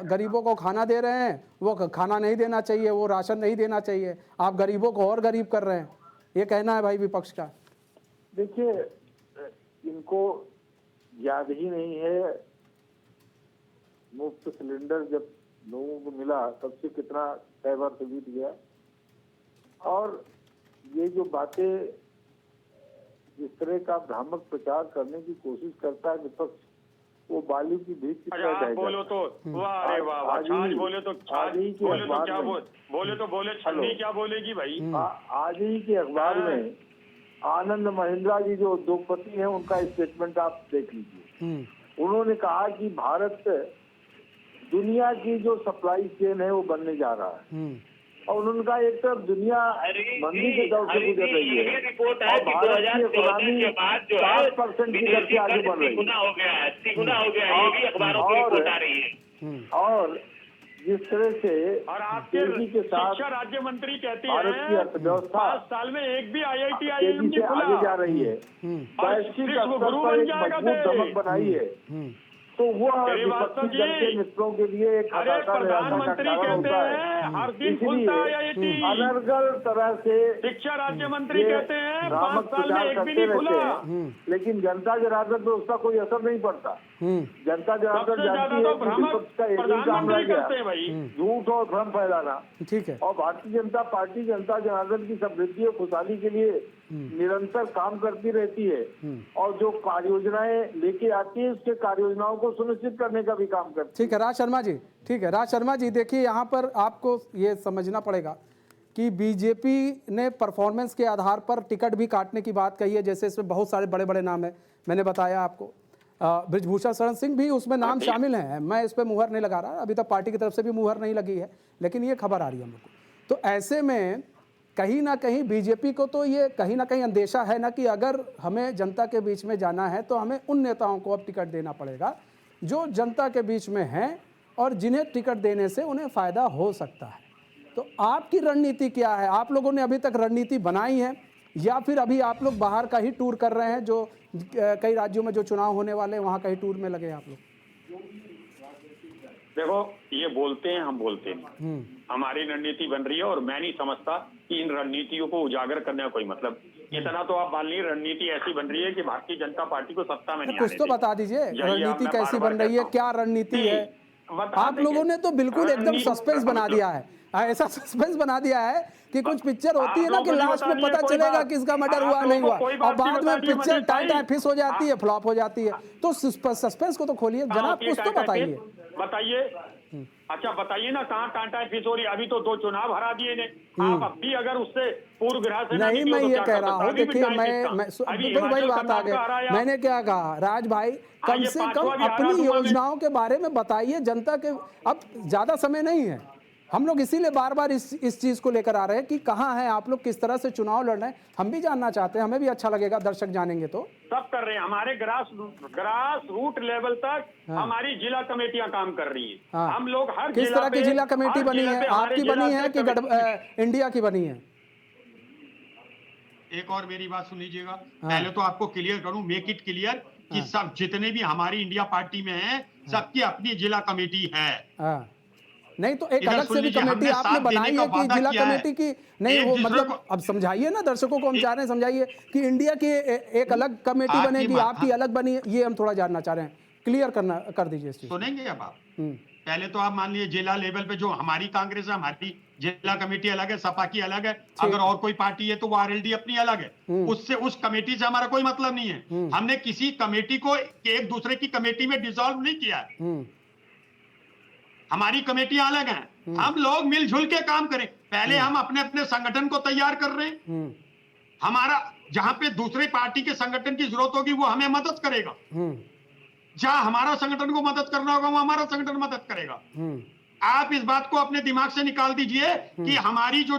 गरीबों को खाना दे रहे हैं वो खाना नहीं देना चाहिए, वो राशन नहीं देना चाहिए, आप गरीबों को और गरीब कर रहे हैं, ये कहना है भाई विपक्ष का। देखिए, इनको याद ही नहीं है मुफ्त सिलेंडर जब लोगों को मिला तब से कितना कई बार से बीत गया, और ये जो बातें जिस तरह का भ्रामक प्रचार करने की कोशिश करता है विपक्ष, वो बालू की भीख की तरह रह जाता। बोलो तो वाह, अरे वाह वाह, छाछ बोले तो छाछ बोले तो क्या बोले छन्नी क्या बोलेगी भाई। आज ही के अखबार में आनंद महिंद्रा जी जो उद्योगपति हैं उनका स्टेटमेंट आप देख लीजिए। उन्होंने कहा कि भारत दुनिया की जो सप्लाई चेन है वो बनने जा रहा है, और उनका एक तरफ दुनिया मंदी के दौर से गुजर रही है और भारत की इकोनॉमी 7% की दर से आगे बढ़ रही है, और जिस तरह से और आपके के साथ शिक्षा राज्य मंत्री कहते भारत की हैं अर्थव्यवस्था 5 साल में एक भी IIT तेजी से आगे जा रही है, वैश्विक स्तर पर एक मजबूत दमक बनाई है, तो वो विपक्षी दल के मित्रों के लिए एक प्रधानमंत्री कहते हैं हर दिन खुलता है IIT, अनर्गल तरह से शिक्षा राज्य मंत्री कहते हैं 5 साल में प्रचार एक भी करते नहीं खुला। रहते हैं, लेकिन जनता जनार्दन पे उसका कोई असर नहीं पड़ता। जनता जनार्दन सबसे ज्यादा जानती तो है कि भ्रामक विपक्ष का एक ही काम रह प्रधानमंत्री करते गया, हैं भाई। झूठ और भ्रम फैलाना। ठीक है, और भारतीय जनता पार्टी जनता जनार्दन की समृद्धि और खुशहाली के लिए निरंतर काम करती रहती है, और जो कार्य योजनाएं लेके आती है उसके कार्य योजनाओं को सुनिश्चित करने का भी काम करती है। ठीक है राज शर्मा जी, ठीक है राज शर्मा जी, देखिए यहाँ पर आपको ये समझना पड़ेगा कि बीजेपी ने परफॉर्मेंस के आधार पर टिकट भी काटने की बात कही है, जैसे इसमें बहुत सारे बड़े बड़े नाम हैं, मैंने बताया आपको, बृजभूषण शरण सिंह भी उसमें नाम शामिल हैं, मैं इस पर मुहर नहीं लगा रहा, अभी तक पार्टी की तरफ से भी मुहर नहीं लगी है, लेकिन ये खबर आ रही है हम लोग को। तो ऐसे में कहीं ना कहीं बीजेपी को तो ये कहीं ना कहीं अंदेशा है ना कि अगर हमें जनता के बीच में जाना है तो हमें उन नेताओं को अब टिकट देना पड़ेगा जो जनता के बीच में हैं और जिन्हें टिकट देने से उन्हें फ़ायदा हो सकता है। तो आपकी रणनीति क्या है? आप लोगों ने अभी तक रणनीति बनाई है, या फिर अभी आप लोग बाहर का ही टूर कर रहे हैं, जो कई राज्यों में जो चुनाव होने वाले हैं वहाँ का ही टूर में लगे हैं आप लोग? देखो, ये बोलते हैं, हम बोलते हैं, हमारी रणनीति बन रही है और मैं नहीं समझता कि इन रणनीतियों को उजागर करने का कोई मतलब। इतना तो आप मान लीजिए, रणनीति ऐसी बन रही है कि भारतीय जनता पार्टी को सत्ता में नहीं कुछ आने तो देगी। बता दीजिए, यही रणनीति मैं कैसी बार-बार बन रही है, कहता हूं। क्या रणनीति नहीं, है? बता आप लोगों ने तो बिल्कुल एकदम रणनीति सस्पेंस बना मतलब- दिया है, ऐसा सस्पेंस बना दिया है कि कुछ पिक्चर होती है ना आप कि लोगों को लास्ट में बताइए पता कोई चलेगा बात। किसका मर्डर आप हुआ लोगों नहीं को हुआ, कोई और बात बाद नहीं में बताइए पिक्चर मनीष टाइम भाई। फिस हो जाती है, फ्लॉप हो जाती है। तो सस्पेंस को तो खोलिए जनाब, कुछ तो बताइए। बताइए। अच्छा बताइए ना, कहाँ टांटा फिस हो रही है? अभी तो 2 चुनाव हरा दिए ने। आप अब भी अगर उससे पूर्व ग्रह से नहीं, मैं ये कह रहा हूँ, देखिए मैं वही बात आ गई, मैंने क्या कहा राज भाई, कम ये से कम पांचवा भी हरा अपनी दूंगा मैं। योजनाओं के बारे में बताइए जनता के। अब ज्यादा समय नहीं है, हम लोग इसीलिए बार बार इस चीज को लेकर आ रहे हैं कि कहाँ हैं आप लोग, किस तरह से चुनाव लड़ रहे हैं, हम भी जानना चाहते हैं, हमें भी अच्छा लगेगा दर्शक जानेंगे तो। सब कर रहे हैं, हमारे ग्रास रूट लेवल तक हमारी जिला कमेटियां काम कर रही है। हाँ। हम लोग हर किस जिला तरह की पे- जिला कमेटी हर बनी जिले है? पे हमारे आपकी जिला बनी है कि कमेटी- इंडिया की बनी है? एक और मेरी बात सुन लीजिएगा। पहले तो आपको क्लियर करूं, मेक इट क्लियर कि सब जितने भी हमारी इंडिया पार्टी में हैं, सबकी अपनी जिला कमेटी है। हाँ। नहीं तो एक इधर अलग सुन से भी लीजिए, कमेटी हमने आपने साथ देने बनाई का है कि वादा जिला किया है। कमेटी की नहीं एक वो दूसरे मतलब को- अब समझाइए ना दर्शकों को, हम चाह रहे हैं समझाइए कि इंडिया की एक अलग कमेटी आपकी बनेगी, बात- आपकी अलग बनी है, ये हम थोड़ा जानना चाह रहे हैं, क्लियर कर दीजिए इस चीज। सुनेंगे अब आप? पहले तो आप मान लीजिए जिला लेवल पे जो हमारी कांग्रेस है, हमारी जिला कमेटी अलग है, सपा की अलग है। अगर और कोई पार्टी है तो वो आरएलडी अपनी अलग है। उससे उस कमेटी से हमारा कोई मतलब नहीं है। हमने किसी कमेटी को एक दूसरे की कमेटी में डिसॉल्व नहीं किया है। हमारी कमेटियां अलग हैं। हम लोग मिलजुल के काम करें। पहले हम अपने अपने संगठन को तैयार कर रहे हैं। हमारा जहां पे दूसरे पार्टी के संगठन की जरूरत होगी वो हमें मदद करेगा, जहां हमारा संगठन को मदद करना होगा वो हमारा संगठन मदद करेगा। आप इस बात को अपने दिमाग से निकाल दीजिए कि हमारी जो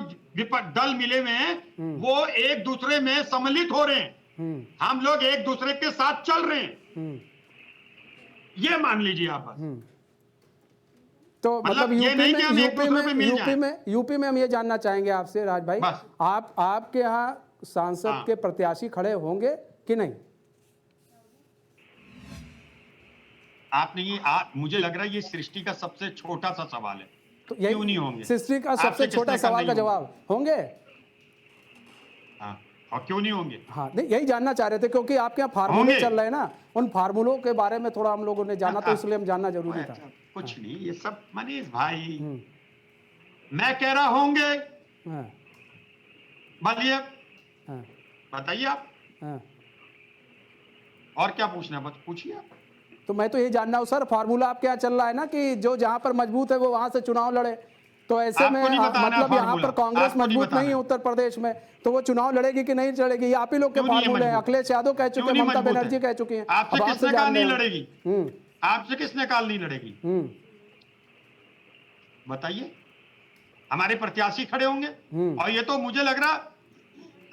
दल मिले हुए हैं वो एक दूसरे में सम्मिलित हो रहे हैं। हम लोग एक दूसरे के साथ चल रहे हैं, ये मान लीजिए आप बस। तो मतलब ये नहीं कि हम एक दूसरे पे मिल जाएं। यूपी में हम ये जानना चाहेंगे आपसे राज भाई, बस। आपके यहाँ सांसद के प्रत्याशी खड़े होंगे कि नहीं? आप नहीं, मुझे लग रहा है ये सृष्टि का सबसे छोटा सा सवाल है। तो क्यों नहीं होंगे? सृष्टि का आपसे सबसे किसने छोटा कहा सवाल नहीं का होंगे? जवाब होंगे। हाँ, और क्यों नहीं होंगे? हाँ नहीं, यही जानना चाह रहे थे क्योंकि आपके यहाँ फार्मूले होंगे। चल रहे हैं ना, उन फार्मूलों के बारे में थोड़ा हम लोगों ने जाना, तो इसलिए हम जानना जरूरी था। कुछ नहीं, ये सब मनीष भाई, मैं कह रहा होंगे। हाँ, बोलिए, हाँ, बताइए आप, हाँ। और क्या पूछना है? बस पूछिए आप। तो मैं तो ये जानना हूँ सर, फार्मूला आपके यहाँ चल रहा है ना कि जो जहाँ पर मजबूत है वो वहां से चुनाव लड़े, तो ऐसे आपको में नहीं बताना मतलब यहाँ फार्मूला, पर कांग्रेस आपको नहीं मजबूत नहीं है बताना। उत्तर प्रदेश में, तो वो चुनाव लड़ेगी कि नहीं लड़ेगी, ये आप ही लोग के क्यों नहीं है फार्मूले हैं। मजबूत? अखिलेश यादव कह चुके क्यों हैं, नहीं ममता मजबूत है? बनर्जी कह चुकी हैं। आपसे अब किसने कहा जान नहीं रहे हैं। लड़ेगी? आपसे किसने कहा नहीं लड़ेगी? बताइए। हमारे प्रत्याशी खड़े होंगे, और ये तो मुझे लग रहा,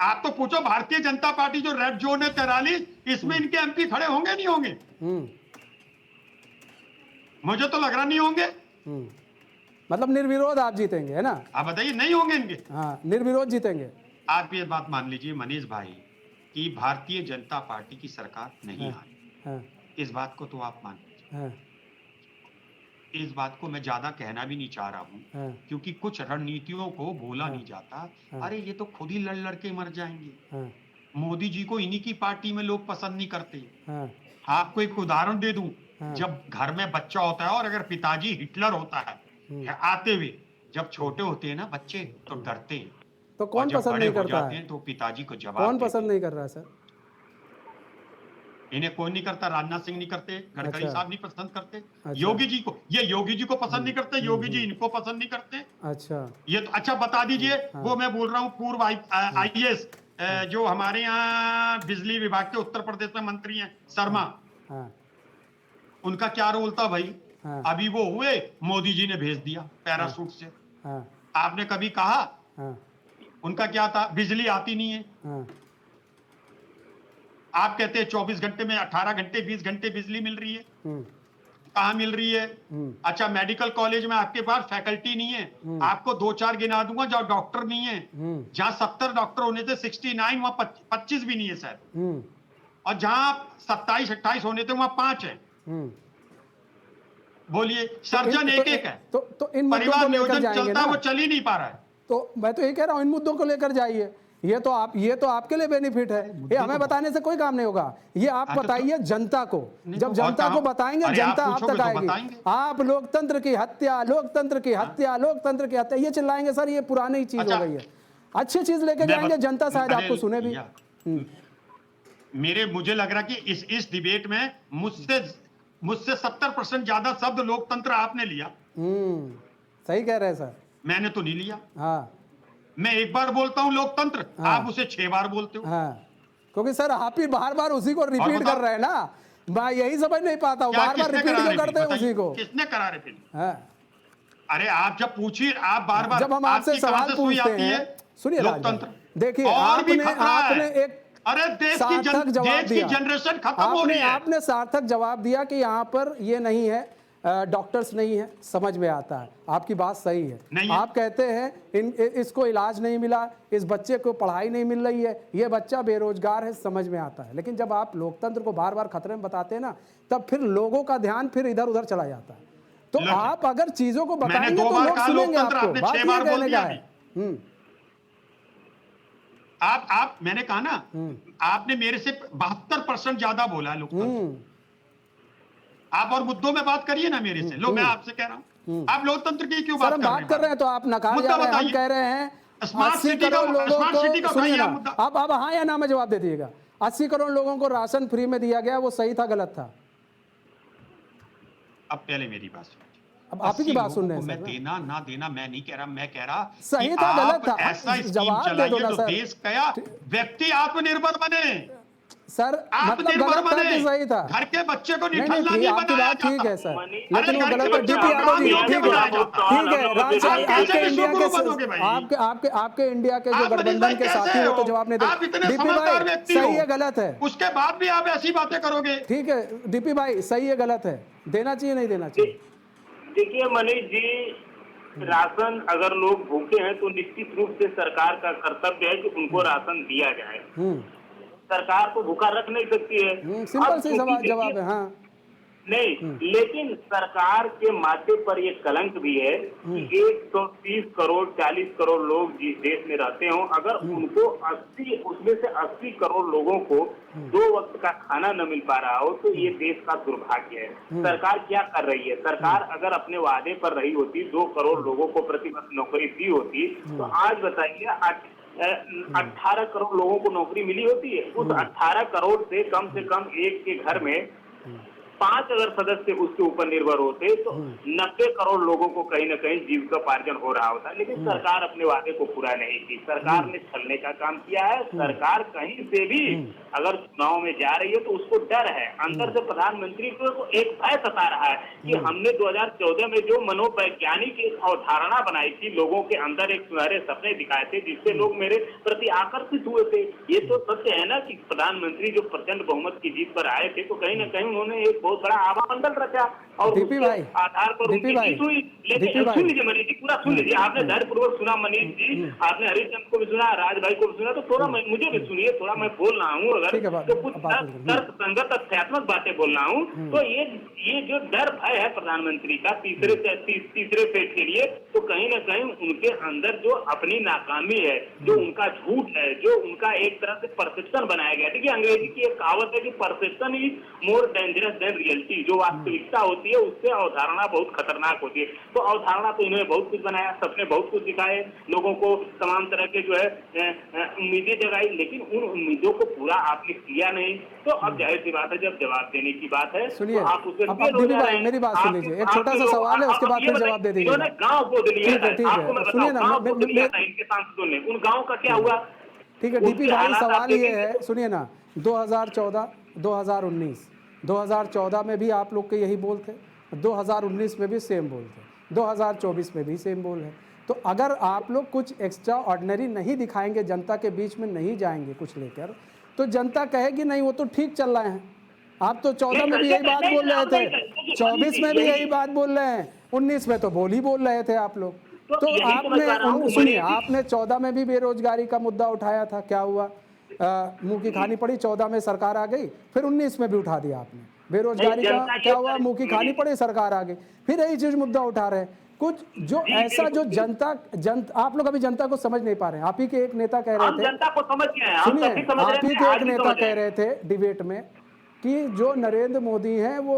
आप तो पूछो भारतीय जनता पार्टी जो रेड जोन है 43, इसमें इनके एमपी खड़े होंगे नहीं होंगे? मुझे तो लग रहा नहीं होंगे। मतलब निर्विरोध आप जीतेंगे, है ना? आप बताइए, नहीं होंगे इनके? हाँ, निर्विरोध जीतेंगे। आप ये बात मान लीजिए मनीष भाई कि भारतीय जनता पार्टी की सरकार नहीं आई, हाँ, इस बात को तो आप मान लीजिए। हाँ, इस बात को मैं ज्यादा कहना भी नहीं चाह रहा हूँ, हाँ, क्योंकि कुछ रणनीतियों को बोला नहीं जाता। अरे ये तो खुद ही लड़ लड़ के मर जाएंगे। हाँ, मोदी जी को इन्हीं की पार्टी में लोग पसंद नहीं करते। हाँ, आपको एक उदाहरण दे दूं, जब घर में बच्चा होता है और अगर पिताजी हिटलर होता है आते हुए, जब छोटे होते हैं ना बच्चे तो डरते हैं, तो और कौन जब पसंद बड़े नहीं हो करता जाते है? हैं तो पिताजी को जवाब कौन देते हैं। पसंद नहीं कर रहा है सर? इन्हें कोई नहीं करता, राजनाथ सिंह नहीं करते, गडकरी अच्छा। साहब नहीं पसंद करते, अच्छा। योगी जी को, ये योगी जी को पसंद नहीं करते, योगी जी इनको पसंद नहीं करते। अच्छा, ये तो अच्छा बता दीजिए, वो मैं बोल रहा हूँ पूर्व आईएएस जो हमारे यहाँ बिजली विभाग के उत्तर प्रदेश में मंत्री हैं, शर्मा, हाँ, उनका क्या रोल था भाई? हाँ, अभी वो हुए, मोदी जी ने भेज दिया पैराशूट से। हाँ, आपने कभी कहा हाँ, उनका क्या था? बिजली आती नहीं है। हाँ, आप कहते हैं 24 घंटे में 18 घंटे 20 घंटे बिजली मिल रही है। कहाँ मिल रही है? अच्छा, मेडिकल कॉलेज में आपके पास फैकल्टी नहीं है, आपको 2-4 गिना दूंगा जहाँ डॉक्टर नहीं है। जहाँ 70 डॉक्टर होने थे 69, वहां 25 भी नहीं है शायद। और जहां 27-28 होने थे वहां 5 है। बोलिए, सर्जन एक एक है। तो इन मुद्दों परिवार को लेकर नियोजन जाएंगे चलता ना? है, वो चल ही नहीं पा रहा है। तो मैं तो ये कह रहा हूं, इन मुद्दों को लेकर जाइए। ये तो आपके लिए बेनिफिट है, ये हमें बताने से कोई काम नहीं होगा। ये आप बताइए जनता को, जब जनता को बताएंगे जनता आप तक आएगी। आप लोकतंत्र की हत्या, लोकतंत्र की हत्या, लोकतंत्र की हत्या ये चिल्लाएंगे सर, ये पुरानी चीज हो गई है। अच्छी चीज लेके जाएंगे, जनता शायद आपको सुने भी। मुझे लग रहा कि इस डिबेट में मुझसे 70% ज्यादा शब्द लोकतंत्र आपने लिया। सही कह रहे हैं सर। मैंने तो नहीं लिया। हाँ, मैं एक बार बोलता हूं लोकतंत्र, आप उसे 6 बार बोलते हो। हाँ, क्योंकि सर आप ही बार बार उसी को रिपीट कर रहे हैं ना, मैं यही समझ नहीं पाता हूँ, बार बार रिपीट क्यों करते हैं उसी को? किसने करा रे फिर? हाँ, अरे आप जब पूछिए, आप बार बार जब हम आपसे सवाल पूछते हैं, सुनिए लोकतंत्र, देखिए आपने एक अरे देश की जनरेशन खत्म हो रही है। आपने सार्थक जवाब दिया कि यहाँ पर ये नहीं है, डॉक्टर्स नहीं है, समझ में आता है, आपकी बात सही है। आप कहते हैं इसको इलाज नहीं मिला, इस बच्चे को पढ़ाई नहीं मिल रही है, ये बच्चा बेरोजगार है, समझ में आता है। लेकिन जब आप लोकतंत्र को बार बार खतरे में बताते हैं ना, तब फिर लोगों का ध्यान फिर इधर उधर चला जाता है। तो आप अगर चीजों को बताएंगे तो लोग सुनेंगे आपको। बात ये कहने का है। मैंने कहा ना, आपने मेरे से 72% ज्यादा बोला लोकतंत्र। आप और मुद्दों में बात करिए ना मेरे से। लो, मैं आपसे कह रहा हूं, आप लोकतंत्र की क्यों बात कर रहे हैं? तो आप नकार जा रहे हैं। हम कह रहे हैं स्मार्ट सिटी का सुनिए ना, आप हाँ या ना में जवाब दे दीजिएगा। 80 करोड़ लोगों को राशन फ्री में दिया गया, वो सही था गलत था? अब पहले मेरी बात सुनिए। अब आप ही की बात सुन रहे हैं। मैं देना ना देना मैं नहीं कह रहा, मैं कह रहा सही था गलत था, ऐसा जवाब दे दो ना सर। देश का व्यक्ति आत्मनिर्भर बने सर, मतलब गलत था कि सही था? घर के बच्चे को नहीं, आपकी बात ठीक है सर, लेकिन वो गलत है। डीपी यादव जी, ठीक है, आपके इंडिया के जो गठबंधन के साथी हो तो जवाब नहीं दे। डीपी भाई, सही है गलत है? उसके बाद भी आप ऐसी बातें करोगे? ठीक है डीपी भाई, सही है गलत है? देना चाहिए नहीं देना चाहिए? देखिए मनीष जी, राशन अगर लोग भूखे हैं तो निश्चित रूप से सरकार का कर्तव्य है कि उनको राशन दिया जाए। सरकार को भूखा रख नहीं सकती है। सिंपल सी जवाब है। हाँ, नहीं, लेकिन सरकार के माथे पर ये कलंक भी है कि 130 करोड़ 40 करोड़ लोग जिस देश में रहते हो, अगर उनको 80 उसमें से 80 करोड़ लोगों को 2 वक्त का खाना न मिल पा रहा हो तो ये देश का दुर्भाग्य है। सरकार क्या कर रही है? सरकार अगर अपने वादे पर रही होती, 2 करोड़ लोगों को प्रतिवर्ष नौकरी दी होती, तो आज बताइए 18 करोड़ लोगों को नौकरी मिली होती है। उस 18 करोड़ से कम एक के घर में 5 अगर सदस्य उसके ऊपर निर्भर होते तो 90 करोड़ लोगों को कहीं ना कहीं जीविकोपार्जन हो रहा होता। लेकिन सरकार अपने वादे को पूरा नहीं की, सरकार ने छलने का काम किया है। सरकार कहीं से भी अगर चुनाव में जा रही है तो उसको डर है, अंदर से प्रधानमंत्री को एक भय सता रहा है कि हमने 2014 में जो मनोवैज्ञानिक एक अवधारणा बनाई थी, लोगों के अंदर एक सुनहरे सपने दिखाए थे जिससे लोग मेरे प्रति आकर्षित हुए थे। ये तो सत्य है ना कि प्रधानमंत्री जो प्रचंड बहुमत की जीत पर आए थे तो कहीं ना कहीं उन्होंने एक बहुत बड़ा आवामंडल रचा और आधार पर उनकी जीत हुई। लेकिन सुन लीजिए मनीष जी, पूरा सुन लीजिए। आपने धैर्यपूर्वक सुना मनीष जी, आपने हरिचंद को भी सुना, राज भाई को भी सुना, तो थोड़ा मुझे भी सुनिए। थोड़ा मैं बोल रहा हूँ अगर तो कुछ तर्क संगत तथ्यात्मक बातें बोल रहा हूँ। तो ये जो डर भय है प्रधानमंत्री का तीसरे सेट के लिए, तो कहीं ना कहीं उनके अंदर जो अपनी नाकामी है, जो उनका झूठ है, जो उनका एक तरह से परसेप्शन बनाया गया। देखिए अंग्रेजी की एक कहावत है कि perception is more dangerous than reality. जो वास्तविकता होती है उससे अवधारणा बहुत खतरनाक होती है। तो अवधारणा तो इन्होंने बहुत कुछ बनाया, सबने बहुत कुछ दिखाए, लोगों को तमाम तरह के जो है उम्मीदें जगाई, लेकिन उन उम्मीदों को पूरा आपने किया नहीं। तो अब जाहिर सी बात है, जब जवाब देने की बात है सुनिए, तो आप उससे मेरी बात सुन लीजिए, एक छोटा सा सवाल है, उसके बाद फिर जवाब दे दीजिए। गाँव गोद लिया, आपको मैं सुनिए ना, इनके सांसदों ने, उन गाँव का क्या हुआ? ठीक है डीपी भाई, सवाल ये है, सुनिए ना, 2014, 2019, 2014 में भी आप लोग के यही बोल थे, 2019 में भी सेम बोल थे, 2024 में भी सेम बोल है। तो अगर आप लोग कुछ एक्स्ट्रा ऑर्डिनरी नहीं दिखाएंगे, जनता के बीच में नहीं जाएंगे कुछ लेकर, तो जनता कहेगी नहीं वो तो ठीक चल रहे हैं, आप तो 14 में भी यही बात बोल रहे थे, 24 में भी यही बात बोल रहे हैं, 19 में तो बोल रहे थे आप लोग। तो आपने सुनिए, आपने 14 में भी बेरोजगारी का मुद्दा उठाया था, क्या हुआ? मुंह की खानी पड़ी, 14 में सरकार आ गई, फिर 19 में भी उठा दिया आपने। बेरोजगारी का क्या हुआ? मुंह की खानी पड़ी, सरकार आ गई, फिर यही चीज मुद्दा उठा रहे हैं। कुछ जो ऐसा जो जनता आप लोग अभी जनता को समझ नहीं पा रहे हैं। आप ही के एक नेता कह रहे थे, जनता को समझ गए हैं, सुनिए, आप ही के एक नेता कह रहे थे डिबेट में कि जो नरेंद्र मोदी हैं वो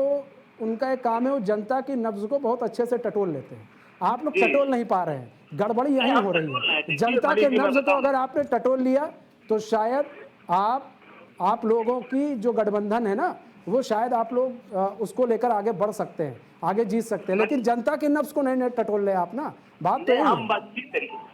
उनका एक काम है, वो जनता की नब्ज को बहुत अच्छे से टटोल लेते हैं। आप लोग टटोल नहीं पा रहे हैं, गड़बड़ी यही हो रही है। जनता के नब्ज को अगर आपने टटोल लिया तो शायद आप लोगों की जो गठबंधन है ना, वो शायद आप लोग उसको लेकर आगे बढ़ सकते हैं, आगे जीत सकते हैं। लेकिन जनता के नफ्स को नहीं टटोल रहे आप ना, बात तो यही है।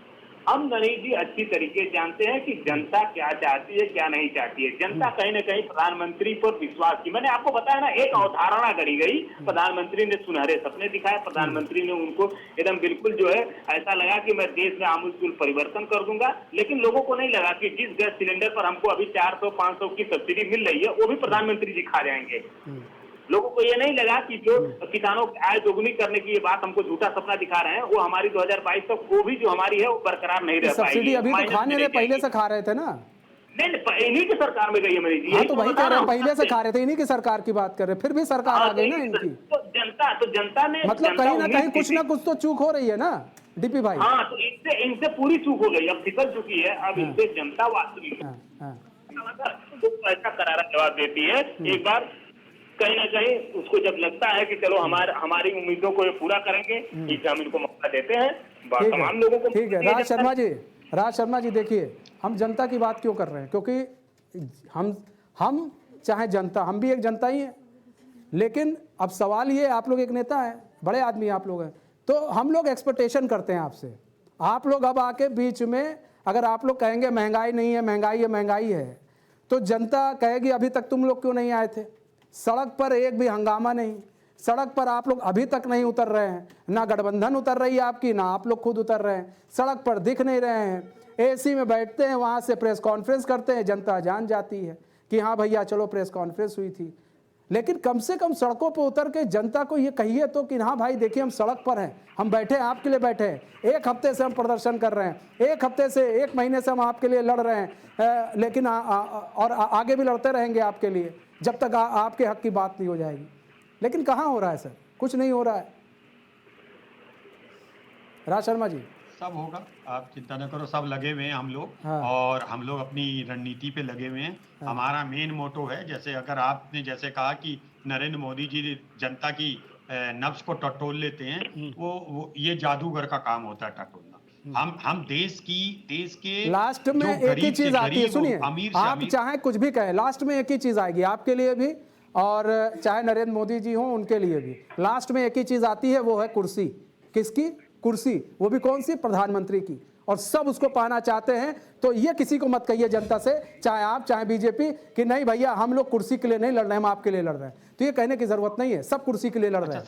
हम गणेश जी अच्छी तरीके से जानते हैं कि जनता क्या चाहती है, क्या नहीं चाहती है। जनता कहीं ना कहीं प्रधानमंत्री पर विश्वास की, मैंने आपको बताया ना, एक अवधारणा गढ़ी गई, प्रधानमंत्री ने सुनहरे सपने दिखाए, प्रधानमंत्री ने उनको एकदम बिल्कुल जो है ऐसा लगा कि मैं देश में आमूल परिवर्तन कर दूंगा। लेकिन लोगों को नहीं लगा कि जिस गैस सिलेंडर पर हमको अभी 400-500 की सब्सिडी मिल रही है, वो भी प्रधानमंत्री जी खा जाएंगे। लोगों को ये नहीं लगा कि जो किसानों की आय दोगुनी करने की ये बात हमको झूठा सपना दिखा रहे हैं, वो हमारी 2022 तक वो भी जो हमारी है वो बरकरार नहीं रह पाएगी। सब्सिडी अभी तो खाने रहे, पहले से खा रहे थे ना। नहीं, इन्हीं की सरकार में गई है मनीष जी। हाँ, तो वही कह रहे हैं, पहले से खा रहे थे, इन्हीं की सरकार की बात कर रहे हैं, फिर भी सरकार आ गई ना इनकी। तो जनता ने मतलब कहीं ना कहीं कुछ ना कुछ तो चूक हो रही है ना डीपी भाई। हाँ, तो इनसे पूरी चूक हो गई, अब फिसल चुकी है। अब इनसे जनता वास्तविक ऐसा करारा जवाब देती है। एक बार कहीं ना कहीं उसको जब लगता है कि चलो हमारी उम्मीदों को ये पूरा करेंगे, इसे हम इनको मौका देते हैं, तमाम लोगों को। ठीक है राज शर्मा जी देखिए, हम जनता की बात क्यों कर रहे हैं? क्योंकि हम चाहे जनता, हम भी एक जनता ही है। लेकिन अब सवाल ये, आप लोग एक नेता है, बड़े आदमी आप लोग हैं, तो हम लोग एक्सपेक्टेशन करते हैं आपसे। आप लोग अब आके बीच में अगर आप लोग कहेंगे महंगाई नहीं है, महंगाई है, तो जनता कहेगी अभी तक तुम लोग क्यों नहीं आए थे? सड़क पर एक भी हंगामा नहीं, सड़क पर आप लोग अभी तक नहीं उतर रहे हैं, ना गठबंधन उतर रही है आपकी, ना आप लोग खुद उतर रहे हैं, सड़क पर दिख नहीं रहे हैं। एसी में बैठते हैं, वहाँ से प्रेस कॉन्फ्रेंस करते हैं, जनता जान जाती है कि हाँ भैया चलो प्रेस कॉन्फ्रेंस हुई थी। लेकिन कम से कम सड़कों पर उतर के जनता को ये कहिए तो कि हाँ भाई देखिए हम सड़क पर हैं, हम बैठे आपके लिए बैठे हैं, 1 हफ्ते से हम प्रदर्शन कर रहे हैं, 1 हफ्ते से 1 महीने से हम आपके लिए लड़ रहे हैं, लेकिन और आगे भी लड़ते रहेंगे आपके लिए जब तक आपके हक की बात नहीं हो जाएगी। लेकिन कहाँ हो रहा है सर? कुछ नहीं हो रहा है। राज शर्मा जी, सब होगा, आप चिंता न करो, सब लगे हुए हैं हम लोग। हाँ। और हम लोग अपनी रणनीति पे लगे हुए हैं। हाँ। हमारा मेन मोटो है, जैसे अगर आपने जैसे कहा कि नरेंद्र मोदी जी जनता की नब्ज को टटोल लेते हैं, वो ये जादूगर का काम होता है टटोलना। हम देश के लास्ट में एक ही चीज आती है, सुनिए, आप चाहे कुछ भी कहें, लास्ट में एक ही चीज आएगी आपके लिए भी, और चाहे नरेंद्र मोदी जी हो उनके लिए भी, लास्ट में एक ही चीज आती है, वो है कुर्सी। किसकी कुर्सी? वो भी कौन सी? प्रधानमंत्री की। और सब उसको पाना चाहते हैं। तो ये किसी को मत कहिए जनता से, चाहे आप चाहे बीजेपी, कि नहीं भैया हम लोग कुर्सी के लिए नहीं लड़ रहे, हम आपके लिए लड़ रहे हैं। तो ये कहने की जरूरत नहीं है, सब कुर्सी के लिए लड़ रहे हैं।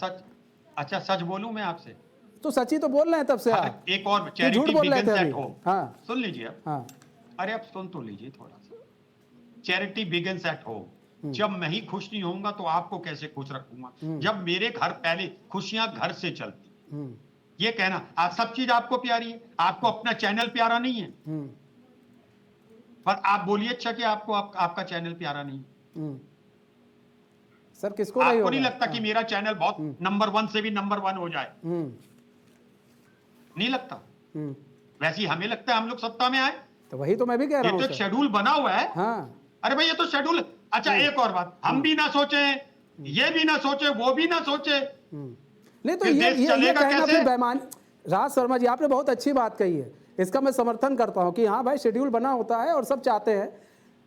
अच्छा सच बोलूं मैं आपसे? तो सच्ची तो बोल रहे हैं तब से आप। एक और झूठ बोल रहे थे अभी। हाँ, सुन लीजिए अब। हाँ, अरे अब सुन तो लीजिए थोड़ा सा। Charity begins at home. जब मैं ही खुश नहीं होऊंगा तो आपको कैसे खुश रखूंगा? जब मेरे घर पहले खुशियां घर से चलती, ये कहना आप सब चीज आपको प्यारी है, आपको अपना चैनल प्यारा नहीं है, पर आप बोलिए अच्छा कि आपको आपका चैनल प्यारा नहीं। सर किसको आपको नहीं लगता कि मेरा चैनल बहुत नंबर 1 से भी नंबर 1 हो जाए? नहीं लगता? वैसे ही हमें लगता है हम लोग सत्ता में आए, तो वही तो मैं भी कह रहा हूं। ये तो शेड्यूल बना हुआ है। हाँ। अरे भाई ये तो शेड्यूल। अच्छा एक और बात, हम भी ना सोचे, ये भी ना सोचे, वो भी ना सोचे, नहीं तो ये कहना फिर बेईमान। राज शर्मा जी आपने बहुत अच्छी बात कही है, इसका मैं समर्थन करता हूं कि हाँ भाई शेड्यूल बना होता है और सब चाहते हैं,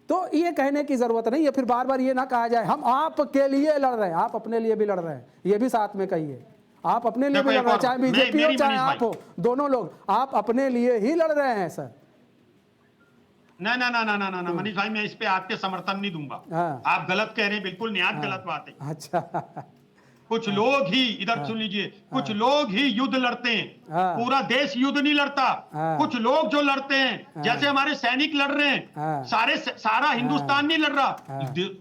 तो ये कहने की जरूरत नहीं है। फिर बार बार ये ना कहा जाए हम आपके लिए लड़ रहे हैं, आप अपने लिए भी लड़ रहे हैं, ये भी साथ में कहिए। आप अपने लिए भी लड़ रहे हैं, चाहे बीजेपी हो चाहे आप हो, दोनों लोग आप अपने लिए ही लड़ रहे हैं सर। ना ना ना ना ना ना मनीष भाई, मैं इस पे आपके समर्थन नहीं दूंगा। हाँ। आप गलत कह रहे हैं, बिल्कुल निहायत गलत बात है। अच्छा कुछ लोग ही इधर सुन लीजिए, कुछ लोग ही युद्ध लड़ते हैं, पूरा देश युद्ध नहीं लड़ता। कुछ लोग जो लड़ते हैं, जैसे हमारे सैनिक लड़ रहे हैं, सारा हिंदुस्तान नहीं लड़ रहा।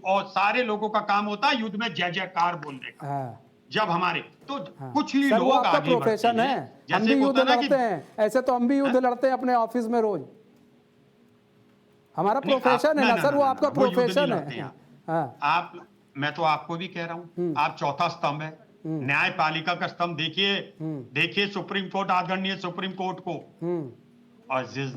और सारे लोगों का काम होता है युद्ध में जय जयकार बोलने का। जब हमारे तो कुछ ही लोग आगे प्रोफेशन है, हम भी युद्ध लड़ते हैं, ऐसे तो हम भी युद्ध लड़ते हैं अपने ऑफिस में रोज, हमारा प्रोफेशन है ना सर, वो आपका प्रोफेशन है। आप, मैं तो आपको भी कह रहा हूं, आप चौथा स्तंभ है, न्यायपालिका का स्तंभ देखिए, देखिए सुप्रीम कोर्ट, आदरणीय सुप्रीम कोर्ट को। और जिस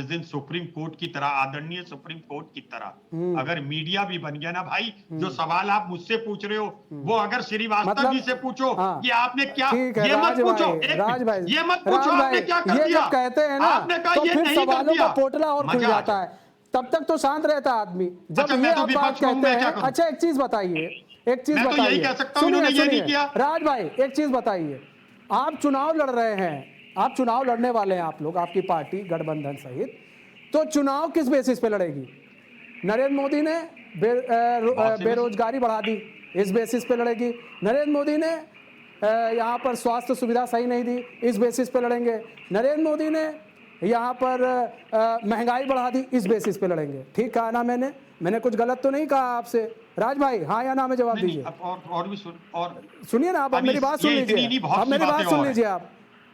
दिन सुप्रीम कोर्ट की तरह, आदरणीय सुप्रीम कोर्ट की तरह अगर मीडिया भी बन गया ना भाई, जो सवाल आप मुझसे पूछ रहे हो वो अगर श्रीवास्तव जी से पूछो कि आपने क्या, ये मत पूछो, ये मत पूछो आपने क्या कर दिया, कहते हैं ना, आपने कहा ये नहीं कर सवालों दिया, का पोटला और खुल जाता है, तब तक तो शांत रहता आदमी। जब ये आप बात कहते हैं, अच्छा एक चीज बताइए, सुनिए राज भाई, एक चीज बताइए, आप चुनाव लड़ रहे हैं, आप चुनाव लड़ने वाले हैं, आप लोग, आपकी पार्टी गठबंधन सहित, तो चुनाव किस बेसिस पे लड़ेगी? नरेंद्र मोदी ने बेरोजगारी बढ़ा दी, इस बेसिस पे लड़ेगी। नरेंद्र मोदी ने यहाँ पर स्वास्थ्य सुविधा सही नहीं दी, इस बेसिस पे लड़ेंगे। नरेंद्र मोदी ने यहाँ पर महंगाई बढ़ा दी, इस बेसिस पे लड़ेंगे। ठीक कहा ना मैंने कुछ गलत तो नहीं कहा आपसे? राज भाई हाँ या ना में जवाब दीजिए। और भी सुनिए ना, आप मेरी बात सुन लीजिए, आप मेरी बात सुन लीजिए, आप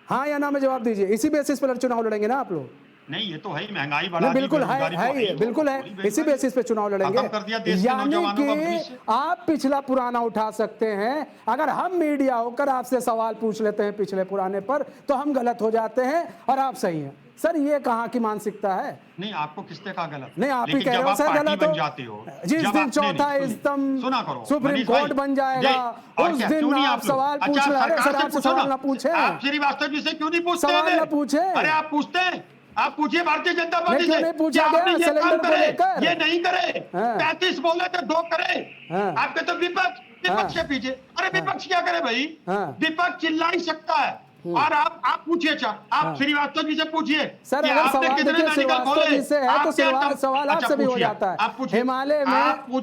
हाँ या ना में जवाब दीजिए। इसी बेसिस पर चुनाव लड़ेंगे ना आप लोग? नहीं, ये तो है ही, महंगाई बढ़ा, बिल्कुल है, बिल्कुल है, इसी बेसिस पे चुनाव लड़ेंगे। यानी कि आप पिछला पुराना उठा सकते हैं, अगर हम मीडिया होकर आपसे सवाल पूछ लेते हैं पिछले पुराने पर, तो हम गलत हो जाते हैं और आप सही हैं। सर ये कहाँ की मानसिकता है? नहीं, आपको किसने कहा गलत? नहीं, आप ही कह रहे हो सर गलत हो। जाते हो जिस दिन चौथा स्तंभ सुप्रीम कोर्ट बन जाएगा, उस दिन आप सवाल पूछ रहे हैं। सर आपसे सवाल ना पूछे, आप श्रीवास्तव जी से क्यों नहीं पूछते? सवाल ना पूछे। अरे आप पूछते हैं, आप पूछिए भारतीय जनता पार्टी से, नहीं पूछा गया सिलेंडर को लेकर, ये नहीं करे, 35 बोले तो 2 करे। आपके तो विपक्ष के पीछे, अरे विपक्ष क्या करे भाई? विपक्ष चिल्ला ही सकता है। और आप पूछिए, आप श्रीवास्तव जी से पूछिए सर, अगर सवाल श्रीवास्तव जी से है तो सवाल आपसे भी हो जाता है। हिमालय में,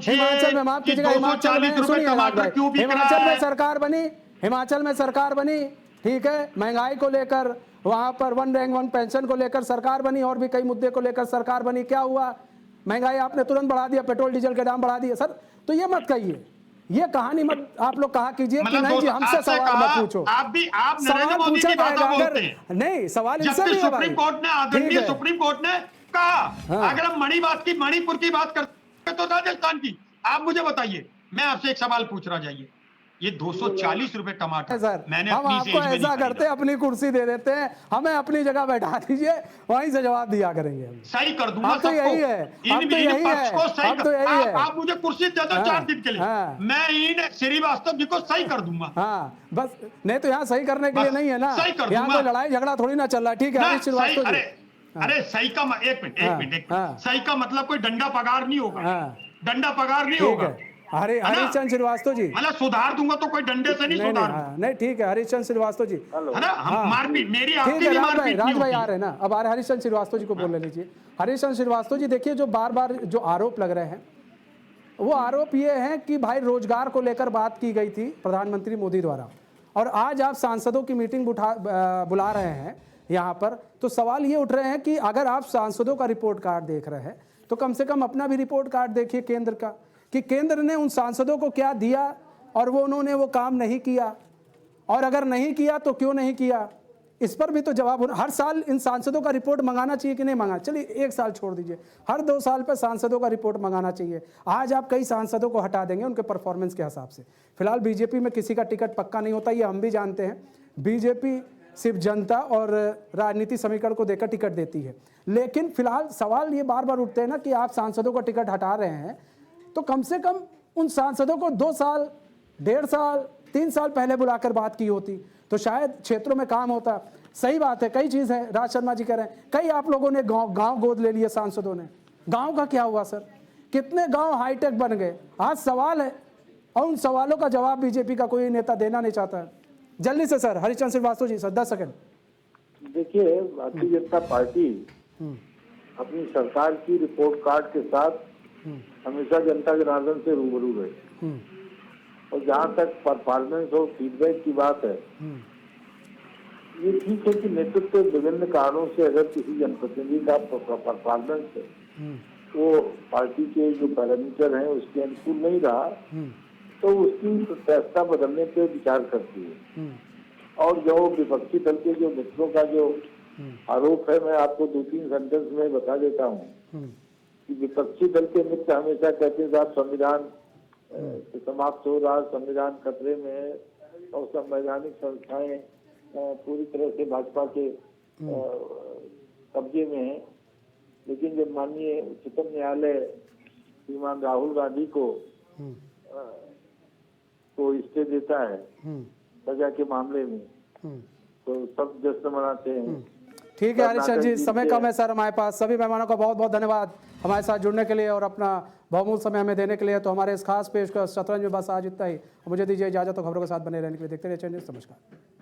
हिमाचल में, माफ कीजिएगा, हिमाचल में, सुनिए हिमाचल में सरकार बनी, हिमाचल में सरकार बनी, ठीक है, महंगाई को लेकर वहां पर 1 रैंक 1 पेंशन को लेकर सरकार बनी, और भी कई मुद्दे को लेकर सरकार बनी। क्या हुआ? महंगाई आपने तुरंत बढ़ा दिया, पेट्रोल डीजल के दाम बढ़ा दिए। सर तो ये मत कहिए, ये कहानी मत आप लोग कहा कीजिए कि नहीं जी हमसे सवाल मत पूछो। आप नरेंद्र मोदी की बात बोलते हैं। नहीं, सवाल इनसे भी है। सुप्रीम कोर्ट ने, आदरणीय सुप्रीम कोर्ट ने कहा, अगर हम मणिपुर की बात करते तो राजस्थान की, आप मुझे बताइए, मैं आपसे एक सवाल पूछ रहा, जाइए, ये 240 रुपए टमाटर सर, मैंने हम आपको ऐसा करते हैं, अपनी कुर्सी दे देते हैं, हमें अपनी जगह बैठा दीजिए, वहीं से जवाब दिया करेंगे। सही कर दूंगा, तो यही है, अब तो यही है, आप मुझे कुर्सी दे दो 4 दिन के लिए, मैं इन श्रीवास्तव जी को सही कर दूंगा। हाँ बस, नहीं तो यहाँ सही करने के लिए नहीं है ना, यहाँ कोई लड़ाई झगड़ा थोड़ी ना चल रहा है। ठीक है, अरे सही का एक मिनट, सही का मतलब कोई डंडा पगार नहीं होगा, डंडा पगार नहीं होगा। हरीशचंद्र श्रीवास्तव जी, मतलब सुधार दूंगा तो कोई डंडे से नहीं सुधार। नहीं ठीक है, हरीशचंद्र श्रीवास्तव जी, है ना, मारपीट मेरी आपकी भी मारपीट राज भाई आ रहे हैं ना, अब आ रहे हरीशचंद्र श्रीवास्तव जी को बोलने लीजिए। हरीशचंद्र श्रीवास्तव जी देखिए, जो बार बार जो आरोप लग रहे हैं, वो आरोप ये हैं कि भाई रोजगार को लेकर बात की गई थी प्रधानमंत्री मोदी द्वारा, और आज आप सांसदों की मीटिंग बुला रहे हैं यहाँ पर, तो सवाल ये उठ रहे हैं कि अगर आप सांसदों का रिपोर्ट कार्ड देख रहे हैं तो कम से कम अपना भी रिपोर्ट कार्ड देखिए केंद्र का, कि केंद्र ने उन सांसदों को क्या दिया और उन्होंने वो काम नहीं किया, और अगर नहीं किया तो क्यों नहीं किया, इस पर भी तो जवाब होना। हर साल इन सांसदों का रिपोर्ट मंगाना चाहिए कि नहीं मंगाना? चलिए 1 साल छोड़ दीजिए, हर 2 साल पर सांसदों का रिपोर्ट मंगाना चाहिए। आज आप कई सांसदों को हटा देंगे उनके परफॉर्मेंस के हिसाब से। फिलहाल बीजेपी में किसी का टिकट पक्का नहीं होता, ये हम भी जानते हैं। बीजेपी सिर्फ जनता और राजनीति समीकरण को देकर टिकट देती है, लेकिन फिलहाल सवाल ये बार बार उठते हैं ना कि आप सांसदों का टिकट हटा रहे हैं, तो कम से कम उन सांसदों को 2 साल, 1.5 साल, 3 साल पहले बुलाकर बात की होती तो शायद क्षेत्रों में काम होता। सही बात है, कई चीज़ है, राज शर्मा जी कह रहे हैं, कई आप लोगों ने गांव गोद ले लिए सांसदों ने। गांव का क्या हुआ सर? कितने गांव हाईटेक बन गए? आज सवाल है, और उन सवालों का जवाब बीजेपी का कोई नेता देना नहीं चाहता है। जल्दी से sir, Harishchandra Srivastava ji sir, 10 second. देखिए, भारतीय जनता पार्टी अपनी सरकार की रिपोर्ट कार्ड के साथ हमेशा जनता जनार्दन से रूबरू रहे। और जहाँ तक परफॉर्मेंस और फीडबैक की बात है, ये ठीक है कि नेतृत्व विभिन्न कारणों से अगर किसी जनप्रतिनिधि का परफॉर्मेंस है वो पार्टी के जो पैरामीटर हैं उसके अनुकूल नहीं रहा, तो उसकी प्राथमिकता बदलने पे विचार करती है। और जो विपक्षी दल के जो मित्रों का जो आरोप है, मैं आपको 2-3 सेंटेंस में बता देता हूँ कि विपक्षी दल के मित्र हमेशा कहते हैं साहब संविधान समाप्त हो रहा, संविधान खतरे में है और संवैधानिक संस्थाएं पूरी तरह से भाजपा के कब्जे में है। लेकिन जब माननीय उच्चतम न्यायालय श्रीमान राहुल गांधी को स्टे देता है सजा के मामले में, तो सब जश्न मनाते हैं। ठीक है हरीशचंद्र जी, समय कम है सर हमारे पास। सभी मेहमानों का बहुत बहुत धन्यवाद हमारे साथ जुड़ने के लिए और अपना बहुमूल्य समय हमें देने के लिए। तो हमारे इस खास पेशकश शतरंज में बस आज इतना ही। मुझे दीजिए इजाजत, तो खबरों के साथ बने रहने के लिए देखते रहिए चैनल। नमस्कार।